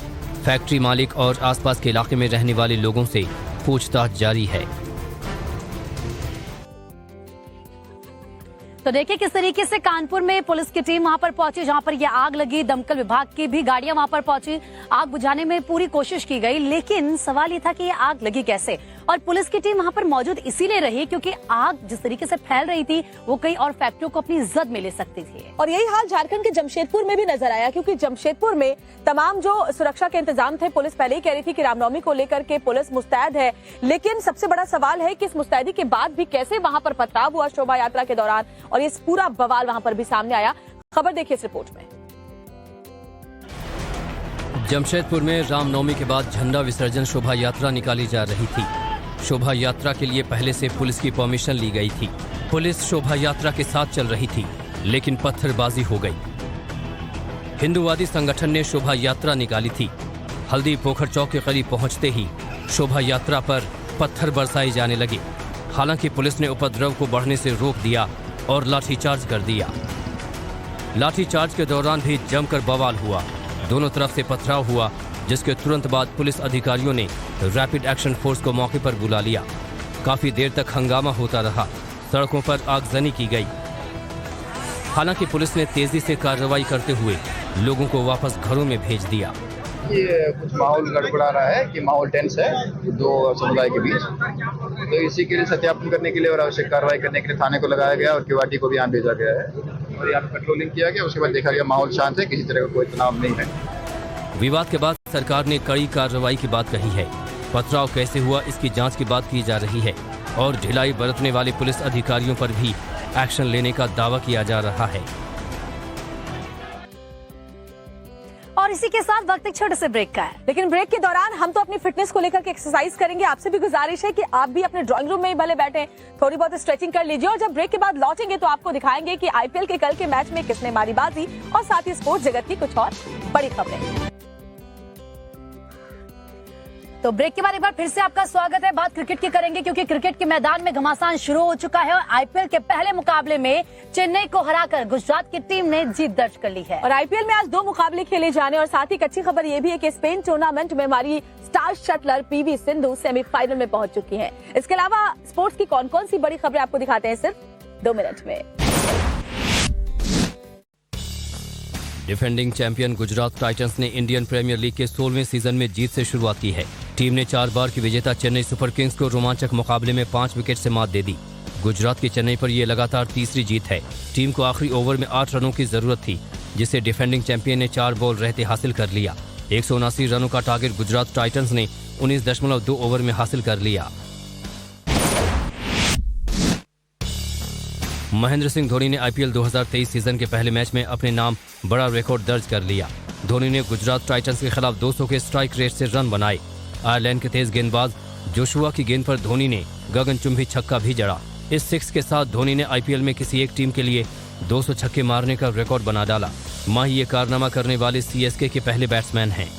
फैक्ट्री मालिक और आसपास के इलाके में रहने वाले लोगों से पूछताछ जारी है। तो देखिए किस तरीके से कानपुर में पुलिस की टीम वहां पर पहुंची, जहां पर यह आग लगी। दमकल विभाग की भी गाड़ियां वहां पर पहुंची, आग बुझाने में पूरी कोशिश की गई। लेकिन सवाल ये था कि ये आग लगी कैसे, और पुलिस की टीम वहां पर मौजूद इसीलिए रही क्योंकि आग जिस तरीके से फैल रही थी वो कई और फैक्ट्रियों को अपनी जद में ले सकती थी। और यही हाल झारखंड के जमशेदपुर में भी नजर आया, क्योंकि जमशेदपुर में तमाम जो सुरक्षा के इंतजाम थे, पुलिस पहले ही कह रही थी कि रामनवमी को लेकर के पुलिस मुस्तैद है। लेकिन सबसे बड़ा सवाल है कि इस मुस्तैदी के बाद भी कैसे वहां पर पथराव हुआ शोभा यात्रा के दौरान, और ये पूरा बवाल वहां पर भी सामने आया। खबर देखिए इस रिपोर्ट में। जमशेदपुर में रामनवमी के बाद झंडा विसर्जन शोभा यात्रा निकाली जा रही थी। शोभा यात्रा के लिए पहले से पुलिस की परमिशन ली गई थी। पुलिस शोभा यात्रा के साथ चल रही थी, लेकिन पत्थरबाजी हो गई। हिंदूवादी संगठन ने शोभा यात्रा निकाली थी। हल्दी पोखर चौक के करीब पहुंचते ही शोभा यात्रा पर पत्थर बरसाए जाने लगे। हालांकि पुलिस ने उपद्रव को बढ़ने से रोक दिया और लाठीचार्ज कर दिया। लाठीचार्ज के दौरान भी जमकर बवाल हुआ। दोनों तरफ से पथराव हुआ, जिसके तुरंत बाद पुलिस अधिकारियों ने रैपिड एक्शन फोर्स को मौके पर बुला लिया। काफी देर तक हंगामा होता रहा। सड़कों पर आगजनी की गई। हालांकि पुलिस ने तेजी से कार्रवाई करते हुए लोगों को वापस घरों में भेज दिया। ये कुछ माहौल गड़बड़ा रहा है कि माहौल टेंस है दो समुदाय के बीच, तो इसी के लिए सत्यापन करने के लिए और आवश्यक कार्रवाई करने के लिए थाने को लगाया गया और केवाटी को भी यहाँ भेजा गया है और यहाँ पे पेट्रोलिंग किया गया। उसके बाद देखा गया माहौल शांत है, किसी तरह का कोई तनाव नहीं है। विवाद के बाद सरकार ने कड़ी कार्रवाई की बात कही है। पथराव कैसे हुआ इसकी जांच की बात की जा रही है और ढिलाई बरतने वाले पुलिस अधिकारियों पर भी एक्शन लेने का दावा किया जा रहा है। और इसी के साथ वक्त एक छोटे से ब्रेक का है। लेकिन ब्रेक के दौरान हम तो अपनी फिटनेस को लेकर के एक्सरसाइज करेंगे। आपसे भी गुजारिश है कि आप भी अपने ड्राइंग रूम में ही भले बैठे, थोड़ी बहुत स्ट्रेचिंग कर लीजिए, और जब ब्रेक के बाद लौटेंगे तो आपको दिखाएंगे कि आईपीएल के कल के मैच में किसने मारी बाजी, और साथ ही स्पोर्ट्स जगत की कुछ और बड़ी खबरें। तो ब्रेक के बाद एक बार फिर से आपका स्वागत है। बात क्रिकेट की करेंगे क्योंकि क्रिकेट के मैदान में घमासान शुरू हो चुका है और आईपीएल के पहले मुकाबले में चेन्नई को हराकर गुजरात की टीम ने जीत दर्ज कर ली है। और आईपीएल में आज 2 मुकाबले खेले जाने, और साथ ही एक अच्छी खबर ये भी है कि स्पेन टूर्नामेंट में हमारी star shuttler PV Sindhu semifinal में पहुंच चुकी है। इसके अलावा स्पोर्ट्स की कौन कौन सी बड़ी खबरें आपको दिखाते हैं सिर्फ 2 मिनट में। डिफेंडिंग चैंपियन गुजरात टाइटंस ने इंडियन प्रीमियर लीग के 16वें सीजन में जीत से शुरुआत की है। टीम ने 4 बार की विजेता चेन्नई सुपर किंग्स को रोमांचक मुकाबले में 5 विकेट से मात दे दी। गुजरात की चेन्नई पर यह लगातार तीसरी जीत है। टीम को आखिरी ओवर में 8 रनों की जरूरत थी, जिसे डिफेंडिंग चैंपियन ने 4 बॉल रहते हासिल कर लिया। 179 रनों का टारगेट गुजरात टाइटंस ने 19.2 ओवर में हासिल कर लिया। महेंद्र सिंह धोनी ने आईपीएल 2023 सीजन के पहले मैच में अपने नाम बड़ा रिकॉर्ड दर्ज कर लिया। धोनी ने गुजरात टाइटंस के खिलाफ 200 के स्ट्राइक रेट से रन बनाए। आयरलैंड के तेज गेंदबाज जोशुआ की गेंद पर धोनी ने गगनचुंबी छक्का भी जड़ा। इस 6 के साथ धोनी ने आईपीएल में किसी एक टीम के लिए 200 छक्के मारने का रिकॉर्ड बना डाला। माही ये कारनामा करने वाले सीएसके के पहले बैट्समैन हैं।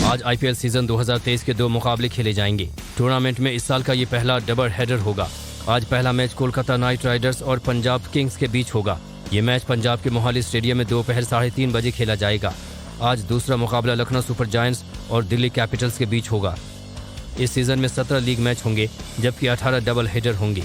आज आईपीएल सीजन 2023 के 2 मुकाबले खेले जाएंगे। टूर्नामेंट में इस साल का ये पहला डबल हेडर होगा। आज पहला मैच कोलकाता नाइट राइडर्स और पंजाब किंग्स के बीच होगा। ये मैच पंजाब के मोहाली स्टेडियम में दोपहर 3:30 बजे खेला जाएगा। आज दूसरा मुकाबला लखनऊ सुपर जायंट्स और दिल्ली कैपिटल्स के बीच होगा। इस सीजन में 17 लीग मैच होंगे, जबकि 18 डबल हेडर होंगे।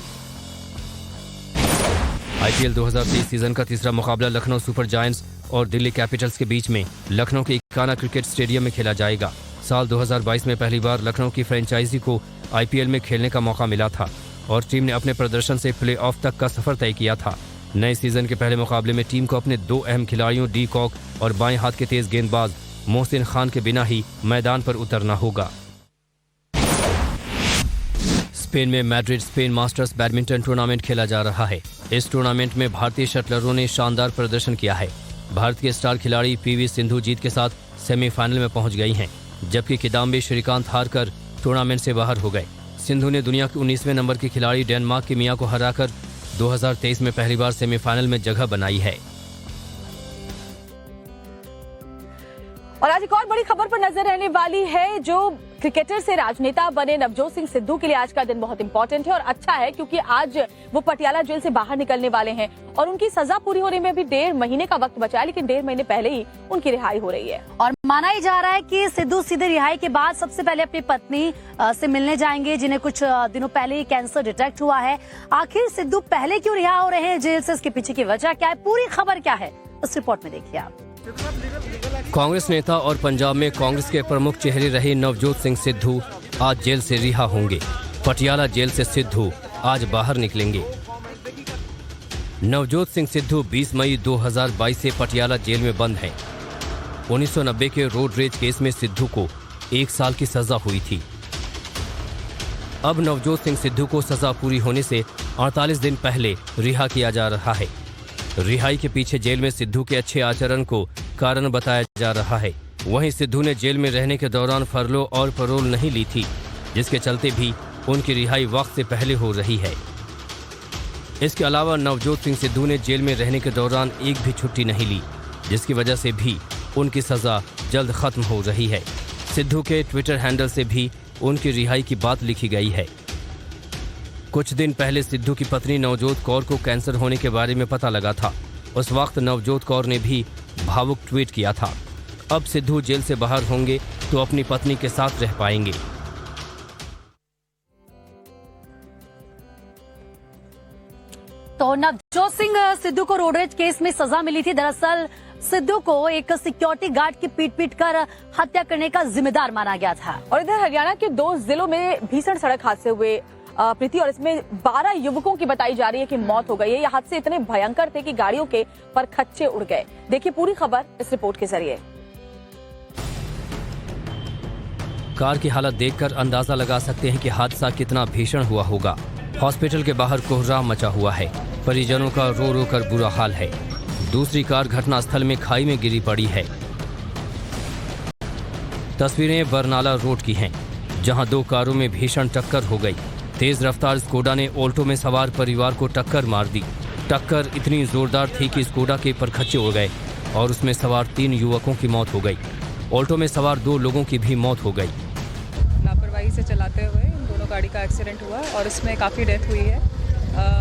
IPL 2023 सीजन का तीसरा मुकाबला लखनऊ सुपर जायंट्स और दिल्ली कैपिटल्स के बीच में लखनऊ के इकाना क्रिकेट स्टेडियम में खेला जाएगा। साल 2022 में पहली बार लखनऊ की फ्रेंचाइजी को IPL में खेलने का मौका मिला था और टीम ने अपने प्रदर्शन से प्लेऑफ तक का सफर तय किया था। नए सीजन के पहले मुकाबले में टीम को अपने दो अहम खिलाड़ियों डी कॉक और बाएं हाथ के तेज गेंदबाज मोहसिन खान के बिना ही मैदान पर उतरना होगा। स्पेन में Madrid Spain masters badminton tournament खेला जा रहा है। इस टूर्नामेंट में भारतीय शटलरों ने शानदार प्रदर्शन किया है। भारत के स्टार खिलाड़ी PV सिंधु जीत के साथ सेमीफाइनल में पहुंच गई हैं, जबकि किदाम्बी श्रीकांत हारकर टूर्नामेंट से बाहर हो गए। सिंधु ने दुनिया के 19वें नंबर के खिलाड़ी डेनमार्क की मिया को हराकर 2023 में पहली बार सेमीफाइनल में जगह बनाई है। और आज एक और बड़ी खबर पर नजर रहने वाली है। जो क्रिकेटर से राजनेता बने नवजोत सिंह सिद्धू के लिए आज का दिन बहुत इंपॉर्टेंट है और अच्छा है, क्योंकि आज वो पटियाला जेल से बाहर निकलने वाले हैं और उनकी सजा पूरी होने में भी 1.5 महीने का वक्त बचा है, लेकिन 1.5 महीने पहले ही उनकी रिहाई हो रही है। और माना ही जा रहा है कि सिद्धू सीधे रिहाई के बाद सबसे पहले अपनी पत्नी से मिलने जाएंगे, जिन्हें कुछ दिनों पहले ही कैंसर डिटेक्ट हुआ है। आखिर सिद्धू पहले क्यों रिहा हो रहे हैं जेल से, इसके पीछे की वजह क्या है, पूरी खबर क्या है, उस रिपोर्ट में देखिए आप। कांग्रेस नेता और पंजाब में कांग्रेस के प्रमुख चेहरे रहे नवजोत सिंह सिद्धू आज जेल से रिहा होंगे। पटियाला जेल से सिद्धू आज बाहर निकलेंगे। नवजोत सिंह सिद्धू 20 मई 2022 से पटियाला जेल में बंद हैं। 1990 के रोड रेज केस में सिद्धू को 1 साल की सजा हुई थी। अब नवजोत सिंह सिद्धू को सजा पूरी होने से 48 दिन पहले रिहा किया जा रहा है। रिहाई के पीछे जेल में सिद्धू के अच्छे आचरण को कारण बताया जा रहा है। वहीं सिद्धू ने जेल में रहने के दौरान फरलो और पैरोल नहीं ली थी, जिसके चलते भी उनकी रिहाई वक्त से पहले हो रही है। इसके अलावा नवजोत सिंह सिद्धू ने जेल में रहने के दौरान एक भी छुट्टी नहीं ली, जिसकी वजह से भी उनकी सजा जल्द खत्म हो रही है। सिद्धू के ट्विटर हैंडल से भी उनकी रिहाई की बात लिखी गई है। कुछ दिन पहले सिद्धू की पत्नी नवजोत कौर को कैंसर होने के बारे में पता लगा था। उस वक्त नवजोत कौर ने भी भावुक ट्वीट किया था। अब सिद्धू जेल से बाहर होंगे तो अपनी पत्नी के साथ रह पाएंगे। तो नवजोत सिंह सिद्धू को रोडरेज केस में सजा मिली थी। दरअसल सिद्धू को एक सिक्योरिटी गार्ड की पीट कर हत्या करने का जिम्मेदार माना गया था। और इधर हरियाणा के 2 जिलों में भीषण सड़क हादसे हुए प्रीति, और इसमें 12 युवकों की बताई जा रही है कि मौत हो गई है। ये हादसे इतने भयंकर थे कि गाड़ियों के परखच्चे उड़ गए। देखिए पूरी खबर इस रिपोर्ट के जरिए। कार की हालत देखकर अंदाजा लगा सकते हैं कि हादसा कितना भीषण हुआ होगा। हॉस्पिटल के बाहर कोहराम मचा हुआ है। परिजनों का रो रो कर बुरा हाल है। दूसरी कार घटनास्थल में खाई में गिरी पड़ी है। तस्वीरें बरनाला रोड की हैं, जहां 2 कारों में भीषण टक्कर हो गई। तेज रफ्तार स्कोडा ने ऑल्टो में सवार परिवार को टक्कर मार दी। टक्कर इतनी जोरदार थी कि स्कोडा के परखच्चे उड़ गए और उसमें सवार 3 युवकों की मौत हो गई। ऑल्टो में सवार 2 लोगों की भी मौत हो गई। लापरवाही से चलाते हुए इन दोनों गाड़ी का एक्सीडेंट हुआ और उसमें काफ़ी डेथ हुई है।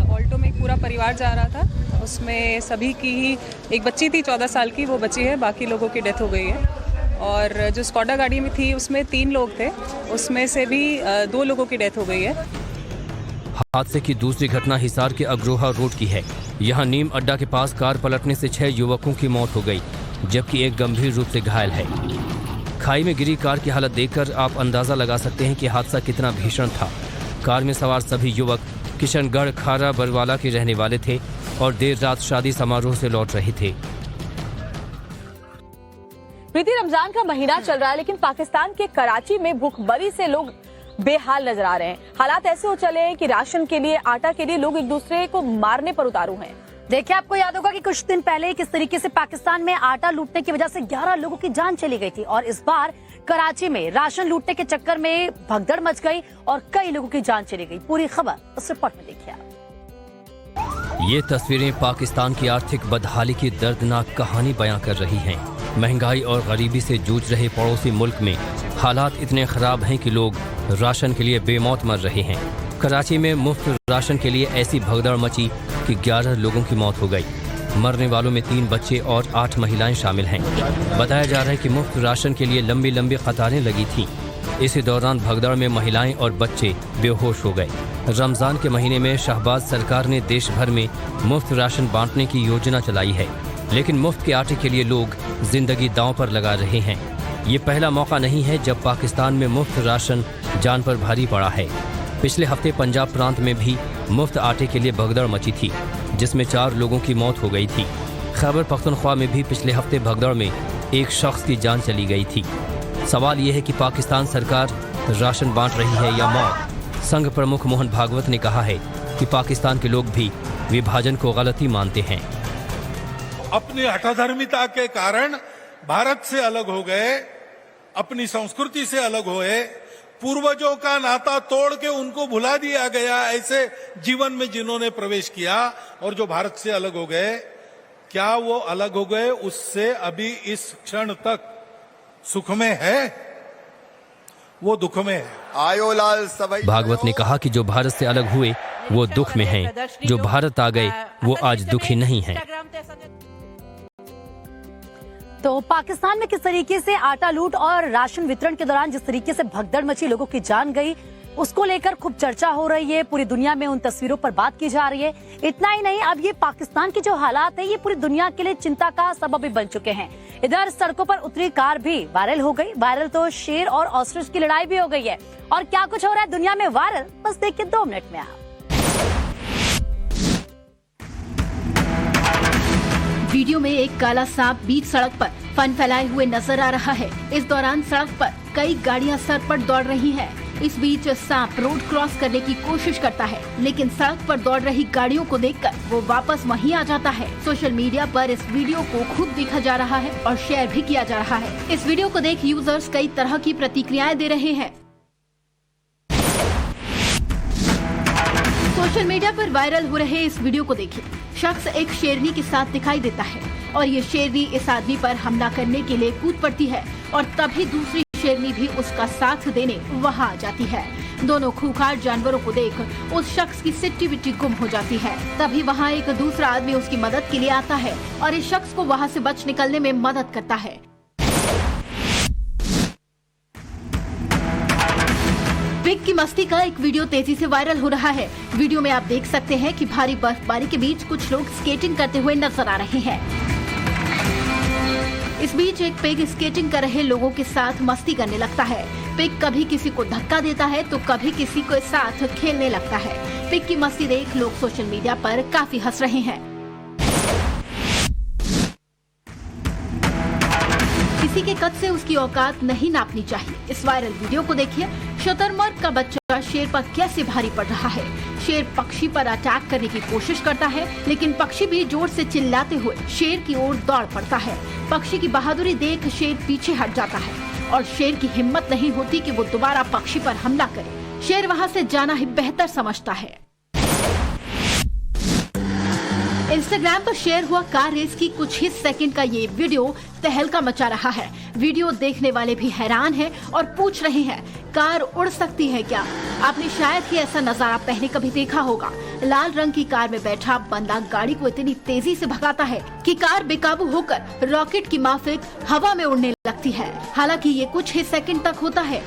ऑल्टो में एक पूरा परिवार जा रहा था, उसमें सभी की ही एक बच्ची थी 14 साल की, वो बची है, बाकी लोगों की डेथ हो गई है। और जो स्कोडा गाड़ी में थी उसमें 3 लोग थे, उसमें से भी 2 लोगों की डेथ हो गई है। हादसे की दूसरी घटना हिसार के अग्रोहा रोड की है। यहां नीम अड्डा के पास कार पलटने से 6 युवकों की मौत हो गई, जबकि एक गंभीर रूप से घायल है। खाई में गिरी कार की हालत देखकर आप अंदाजा लगा सकते हैं कि हादसा कितना भीषण था। कार में सवार सभी युवक किशनगढ़ खारा बरवाला के रहने वाले थे और देर रात शादी समारोह से लौट रहे थे। प्रीति, रमजान का महीना चल रहा है, लेकिन पाकिस्तान के कराची में भूखमरी से लोग बेहाल नजर आ रहे हैं। हालात ऐसे हो चले हैं कि राशन के लिए, आटा के लिए लोग एक दूसरे को मारने पर उतारू हैं। देखिए, आपको याद होगा कि कुछ दिन पहले किस तरीके से पाकिस्तान में आटा लूटने की वजह से 11 लोगों की जान चली गई थी, और इस बार कराची में राशन लूटने के चक्कर में भगदड़ मच गई और कई लोगों की जान चली गई। पूरी खबर उस रिपोर्ट में देखिए आप। ये तस्वीरें पाकिस्तान की आर्थिक बदहाली की दर्दनाक कहानी बयां कर रही हैं। महंगाई और गरीबी से जूझ रहे पड़ोसी मुल्क में हालात इतने खराब हैं कि लोग राशन के लिए बेमौत मर रहे हैं। कराची में मुफ्त राशन के लिए ऐसी भगदड़ मची कि 11 लोगों की मौत हो गई। मरने वालों में 3 बच्चे और 8 महिलाएं शामिल हैं। बताया जा रहा है कि मुफ्त राशन के लिए लंबी लंबी कतारें लगी थीं। इसी दौरान भगदड़ में महिलाएं और बच्चे बेहोश हो गए। रमजान के महीने में शहबाज सरकार ने देश भर में मुफ्त राशन बांटने की योजना चलाई है, लेकिन मुफ्त के आटे के लिए लोग जिंदगी दांव पर लगा रहे हैं। ये पहला मौका नहीं है जब पाकिस्तान में मुफ्त राशन जान पर भारी पड़ा है। पिछले हफ्ते पंजाब प्रांत में भी मुफ्त आटे के लिए भगदड़ मची थी, जिसमें 4 लोगों की मौत हो गई थी। खैबर पख्तूनख्वा में भी पिछले हफ्ते भगदड़ में एक शख्स की जान चली गई थी। सवाल ये है कि पाकिस्तान सरकार राशन बांट रही है या मौत। संघ प्रमुख मोहन भागवत ने कहा है कि पाकिस्तान के लोग भी विभाजन को गलती मानते हैं। अपनी हठधर्मिता के कारण भारत से अलग हो गए, अपनी संस्कृति से अलग हुए, पूर्वजों का नाता तोड़ के उनको भुला दिया गया। ऐसे जीवन में जिन्होंने प्रवेश किया और जो भारत से अलग हो गए, क्या वो अलग हो गए उससे अभी इस क्षण तक सुख में है? वो दुख में है। आयोलाल सभई भागवत ने कहा कि जो भारत से अलग हुए वो दुख में हैं, जो भारत आ गए वो आज दुखी नहीं हैं। तो पाकिस्तान में किस तरीके से आटा लूट और राशन वितरण के दौरान जिस तरीके से भगदड़ मची, लोगों की जान गई, उसको लेकर खूब चर्चा हो रही है। पूरी दुनिया में उन तस्वीरों पर बात की जा रही है। इतना ही नहीं, अब ये पाकिस्तान के जो हालात है ये पूरी दुनिया के लिए चिंता का सबब भी बन चुके हैं। इधर सड़कों पर उतरी कार भी वायरल हो गई। वायरल तो शेर और ऑस्ट्रिच की लड़ाई भी हो गई है। और क्या कुछ हो रहा है दुनिया में वायरल, बस देखिए 2 मिनट में। वीडियो में एक काला सांप बीच सड़क पर फन फैलाए हुए नजर आ रहा है। इस दौरान सड़क पर कई गाड़ियां सर पर दौड़ रही हैं। इस बीच सांप रोड क्रॉस करने की कोशिश करता है, लेकिन सड़क पर दौड़ रही गाड़ियों को देखकर वो वापस वहीं आ जाता है। सोशल मीडिया पर इस वीडियो को खूब देखा जा रहा है और शेयर भी किया जा रहा है। इस वीडियो को देख यूजर्स कई तरह की प्रतिक्रियाएं दे रहे हैं। सोशल मीडिया पर वायरल हो रहे इस वीडियो को देखिए। शख्स एक शेरनी के साथ दिखाई देता है और ये शेरनी इस आदमी पर हमला करने के लिए कूद पड़ती है और तभी दूसरी शेरनी भी उसका साथ देने वहां आ जाती है। दोनों खूंखार जानवरों को देख उस शख्स की सिट्टी बिट्टी गुम हो जाती है। तभी वहां एक दूसरा आदमी उसकी मदद के लिए आता है और इस शख्स को वहां से बच निकलने में मदद करता है। पिग की मस्ती का एक वीडियो तेजी से वायरल हो रहा है। वीडियो में आप देख सकते हैं कि भारी बर्फबारी के बीच कुछ लोग स्केटिंग करते हुए नजर आ रहे हैं। इस बीच एक पिग स्केटिंग कर रहे लोगों के साथ मस्ती करने लगता है। पिग कभी किसी को धक्का देता है तो कभी किसी के साथ खेलने लगता है। पिग की मस्ती देख लोग सोशल मीडिया पर काफी हंस रहे हैं। किसी के कद से उसकी औकात नहीं नापनी चाहिए। इस वायरल वीडियो को देखिए। शुतुरमुर्ग का बच्चा शेर पर कैसे भारी पड़ रहा है। शेर पक्षी पर अटैक करने की कोशिश करता है, लेकिन पक्षी भी जोर से चिल्लाते हुए शेर की ओर दौड़ पड़ता है। पक्षी की बहादुरी देख शेर पीछे हट जाता है और शेर की हिम्मत नहीं होती कि वो दोबारा पक्षी पर हमला करे। शेर वहां से जाना ही बेहतर समझता है। इंस्टाग्राम पर शेयर हुआ कार रेस की कुछ ही सेकंड का ये वीडियो तहलका मचा रहा है। वीडियो देखने वाले भी हैरान हैं और पूछ रहे हैं, कार उड़ सकती है क्या? आपने शायद ही ऐसा नजारा पहले कभी देखा होगा। लाल रंग की कार में बैठा बंदा गाड़ी को इतनी तेजी से भगाता है कि कार बेकाबू होकर रॉकेट की माफिक हवा में उड़ने लगती है। हालांकि ये कुछ ही सेकंड तक होता है।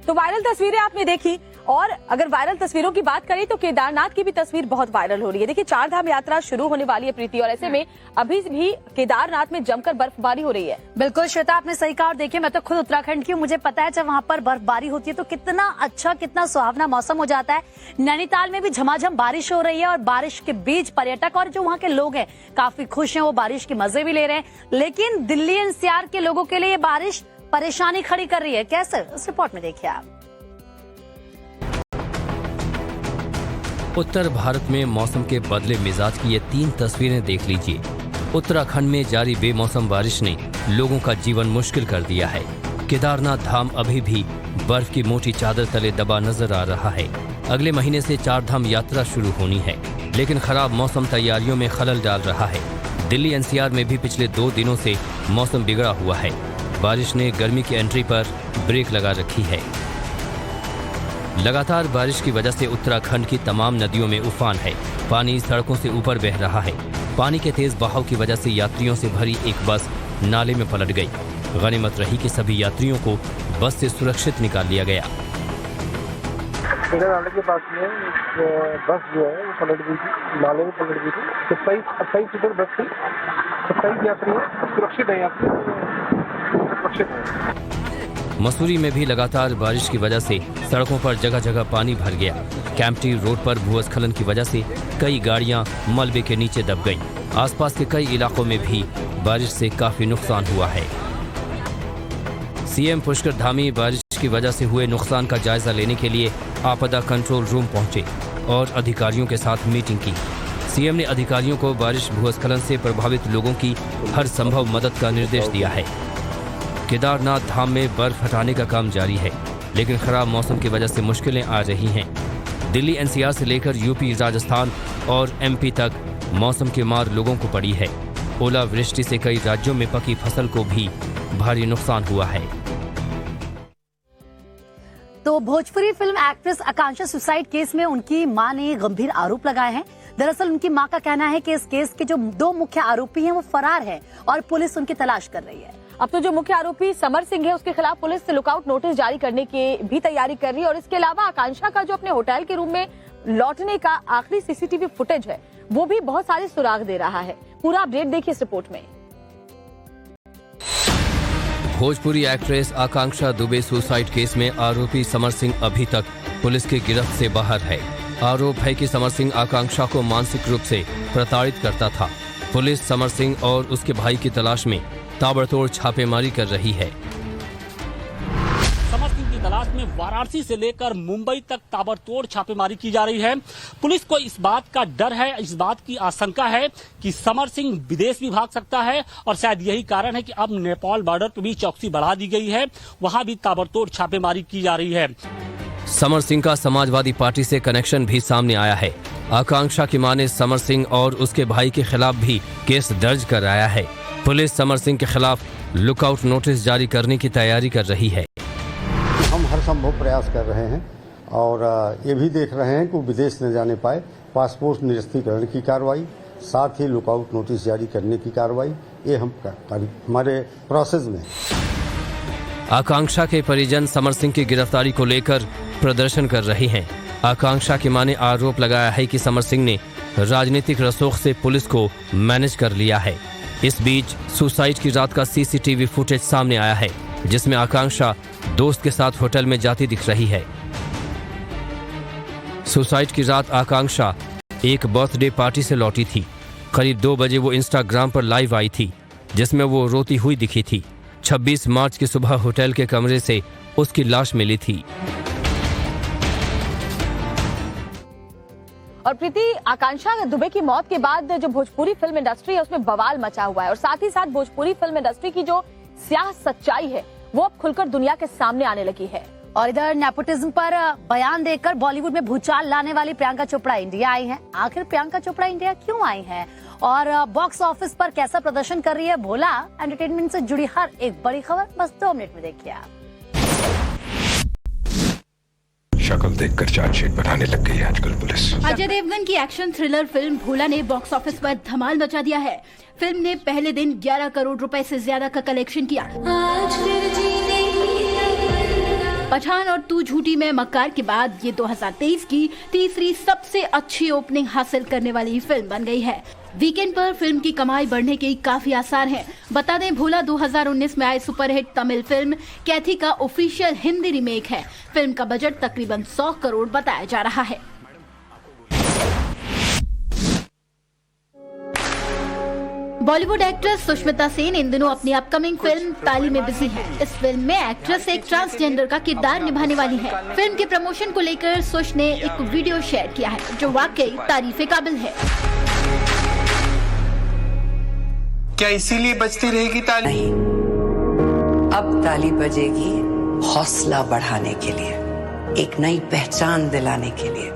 तो वायरल तस्वीरें आपने देखी, और अगर वायरल तस्वीरों की बात करें तो केदारनाथ की भी तस्वीर बहुत वायरल हो रही है। देखिए 4 धाम यात्रा शुरू होने वाली है प्रीति, और ऐसे में अभी भी केदारनाथ में जमकर बर्फबारी हो रही है। बिल्कुल श्वेता, आपने सही कहा। और देखिए, मैं तो खुद उत्तराखंड की हूँ, मुझे पता है जब वहाँ पर बर्फबारी होती है तो कितना अच्छा, कितना सुहावना मौसम हो जाता है। नैनीताल में भी झमाझम बारिश हो रही है और बारिश के बीच पर्यटक और जो वहाँ के लोग हैं काफी खुश हैं, वो बारिश के मजे भी ले रहे हैं। लेकिन दिल्ली एनसीआर के लोगों के लिए ये बारिश परेशानी खड़ी कर रही है। कैसे, इस रिपोर्ट में देखिए आप। उत्तर भारत में मौसम के बदले मिजाज की ये 3 तस्वीरें देख लीजिए। उत्तराखंड में जारी बेमौसम बारिश ने लोगों का जीवन मुश्किल कर दिया है। केदारनाथ धाम अभी भी बर्फ की मोटी चादर तले दबा नजर आ रहा है। अगले महीने से 4 धाम यात्रा शुरू होनी है, लेकिन खराब मौसम तैयारियों में खलल डाल रहा है। दिल्ली एनसीआर में भी पिछले 2 दिनों से मौसम बिगड़ा हुआ है। बारिश ने गर्मी की एंट्री पर ब्रेक लगा रखी है। लगातार बारिश की वजह से उत्तराखंड की तमाम नदियों में उफान है। पानी सड़कों से ऊपर बह रहा है। पानी के तेज बहाव की वजह से यात्रियों से भरी एक बस नाले में पलट गई। गनीमत रही कि सभी यात्रियों को बस से सुरक्षित निकाल लिया गया। नाले के पास में एक बस जो है वो पलट गई थी, नाले में पलट गई थी। 27 सीटर बस थी, 27 यात्री है, सुरक्षित है यात्री, सुरक्षित है। मसूरी में भी लगातार बारिश की वजह से सड़कों पर जगह जगह पानी भर गया। कैंपटी रोड पर भूस्खलन की वजह से कई गाड़ियां मलबे के नीचे दब गईं। आसपास के कई इलाकों में भी बारिश से काफी नुकसान हुआ है। सीएम पुष्कर धामी बारिश की वजह से हुए नुकसान का जायजा लेने के लिए आपदा कंट्रोल रूम पहुंचे और अधिकारियों के साथ मीटिंग की। सीएम ने अधिकारियों को बारिश भूस्खलन से प्रभावित लोगों की हर संभव मदद का निर्देश दिया है। केदारनाथ धाम में बर्फ हटाने का काम जारी है, लेकिन खराब मौसम की वजह से मुश्किलें आ रही हैं। दिल्ली एनसीआर से लेकर यूपी, राजस्थान और एमपी तक मौसम की मार लोगों को पड़ी है। ओलावृष्टि से कई राज्यों में पकी फसल को भी भारी नुकसान हुआ है। तो भोजपुरी फिल्म एक्ट्रेस आकांक्षा सुसाइड केस में उनकी मां ने गंभीर आरोप लगाए हैं। दरअसल उनकी मां का कहना है कि इस केस के जो 2 मुख्य आरोपी हैं वो फरार हैं और पुलिस उनकी तलाश कर रही है। अब तो जो मुख्य आरोपी समर सिंह है उसके खिलाफ पुलिस लुकआउट नोटिस जारी करने की भी तैयारी कर रही है। और इसके अलावा आकांक्षा का जो अपने होटल के रूम में लौटने का आखिरी सीसीटीवी फुटेज है वो भी बहुत सारे सुराग दे रहा है। पूरा अपडेट देखिए इस रिपोर्ट में। भोजपुरी एक्ट्रेस आकांक्षा दुबे सुसाइड केस में आरोपी समर सिंह अभी तक पुलिस की गिरफ्त से बाहर है। आरोप है कि समर सिंह आकांक्षा को मानसिक रूप से प्रताड़ित करता था। पुलिस समर सिंह और उसके भाई की तलाश में ताबड़तोड़ छापेमारी कर रही है। समर सिंह की तलाश में वाराणसी से लेकर मुंबई तक ताबड़तोड़ छापेमारी की जा रही है। पुलिस को इस बात का डर है, इस बात की आशंका है कि समर सिंह विदेश भी भाग सकता है और शायद यही कारण है कि अब नेपाल बॉर्डर पर भी चौकसी बढ़ा दी गई है, वहां भी ताबड़तोड़ छापेमारी की जा रही है। समर सिंह का समाजवादी पार्टी से कनेक्शन भी सामने आया है। आकांक्षा की मां ने समर सिंह और उसके भाई के खिलाफ भी केस दर्ज कराया है। पुलिस समर सिंह के खिलाफ लुकआउट नोटिस जारी करने की तैयारी कर रही है। हम हर संभव प्रयास कर रहे हैं और ये भी देख रहे हैं कि वो विदेश न जाने पाए। पासपोर्ट निरस्तीकरण की कार्रवाई, साथ ही लुकआउट नोटिस जारी करने की कार्रवाई, ये हम हमारे प्रोसेस में। आकांक्षा के परिजन समर सिंह की गिरफ्तारी को लेकर प्रदर्शन कर रहे हैं। आकांक्षा की मां ने आरोप लगाया है कि समर सिंह ने राजनीतिक रसूख से पुलिस को मैनेज कर लिया है। इस बीच सुसाइड की रात का सीसीटीवी फुटेज सामने आया है, जिसमें आकांक्षा दोस्त के साथ होटल में जाती दिख रही है। सुसाइड की रात आकांक्षा एक बर्थडे पार्टी से लौटी थी। करीब 2 बजे वो इंस्टाग्राम पर लाइव आई थी, जिसमें वो रोती हुई दिखी थी। 26 मार्च की सुबह होटल के कमरे से उसकी लाश मिली थी। और प्रीति, आकांक्षा दुबे की मौत के बाद जो भोजपुरी फिल्म इंडस्ट्री है उसमें बवाल मचा हुआ है और साथ ही साथ भोजपुरी फिल्म इंडस्ट्री की जो स्याह सच्चाई है वो अब खुलकर दुनिया के सामने आने लगी है। और इधर नेपोटिज्म पर बयान देकर बॉलीवुड में भूचाल लाने वाली प्रियंका चोपड़ा इंडिया आई हैं। आखिर प्रियंका चोपड़ा इंडिया क्यों आई हैं और बॉक्स ऑफिस पर कैसा प्रदर्शन कर रही है, भोला एंटरटेनमेंट से जुड़ी हर एक बड़ी खबर बस 2 मिनट में देखिए आप। शक्ल देखकर चार्जशीट बनाने लग गई है आजकल पुलिस। अजय देवगन की एक्शन थ्रिलर फिल्म भोला ने बॉक्स ऑफिस पर धमाल मचा दिया है। फिल्म ने पहले दिन 11 करोड़ रुपए से ज्यादा का कलेक्शन किया। पठान और तू झूठी में मक्कार के बाद ये 2023 की तीसरी सबसे अच्छी ओपनिंग हासिल करने वाली फिल्म बन गई है। वीकेंड पर फिल्म की कमाई बढ़ने के काफी आसार हैं। बता दें, भोला 2019 में आई सुपरहिट तमिल फिल्म कैथी का ऑफिशियल हिंदी रीमेक है। फिल्म का बजट तकरीबन 100 करोड़ बताया जा रहा है। बॉलीवुड एक्ट्रेस सुष्मिता सेन इन दिनों अपनी अपकमिंग फिल्म ताली में बिजी है। इस फिल्म में एक्ट्रेस एक ट्रांसजेंडर का किरदार निभाने वाली है। फिल्म के प्रमोशन को लेकर सुष ने एक वीडियो शेयर किया है जो वाकई तारीफ काबिल है। क्या इसीलिए बजती रहेगी ताली? नहीं, अब ताली बजेगी हौसला बढ़ाने के लिए, एक नई पहचान दिलाने के लिए।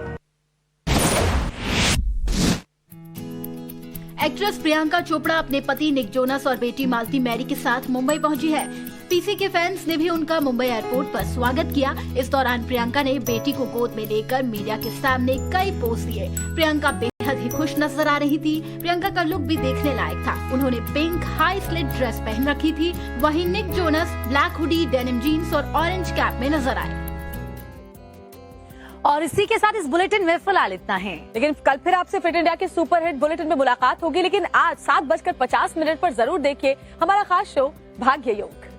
एक्ट्रेस प्रियंका चोपड़ा अपने पति निक जोनस और बेटी मालती मैरी के साथ मुंबई पहुंची है। पीसी के फैंस ने भी उनका मुंबई एयरपोर्ट पर स्वागत किया। इस दौरान प्रियंका ने बेटी को गोद में लेकर मीडिया के सामने कई पोज दिए। प्रियंका बेहद बेहद ही खुश नजर आ रही थी। प्रियंका का लुक भी देखने लायक था। उन्होंने पिंक हाई स्लिट ड्रेस पहन रखी थी। वहीं Nick Jonas black hoodie, denim jeans और ऑरेंज कैप में नजर आए। और इसी के साथ इस बुलेटिन में फिलहाल इतना है। लेकिन कल फिर आपसे फिट इंडिया के सुपरहिट बुलेटिन में मुलाकात होगी। लेकिन आज 7:50 पर जरूर देखिए हमारा खास शो भाग्य योग।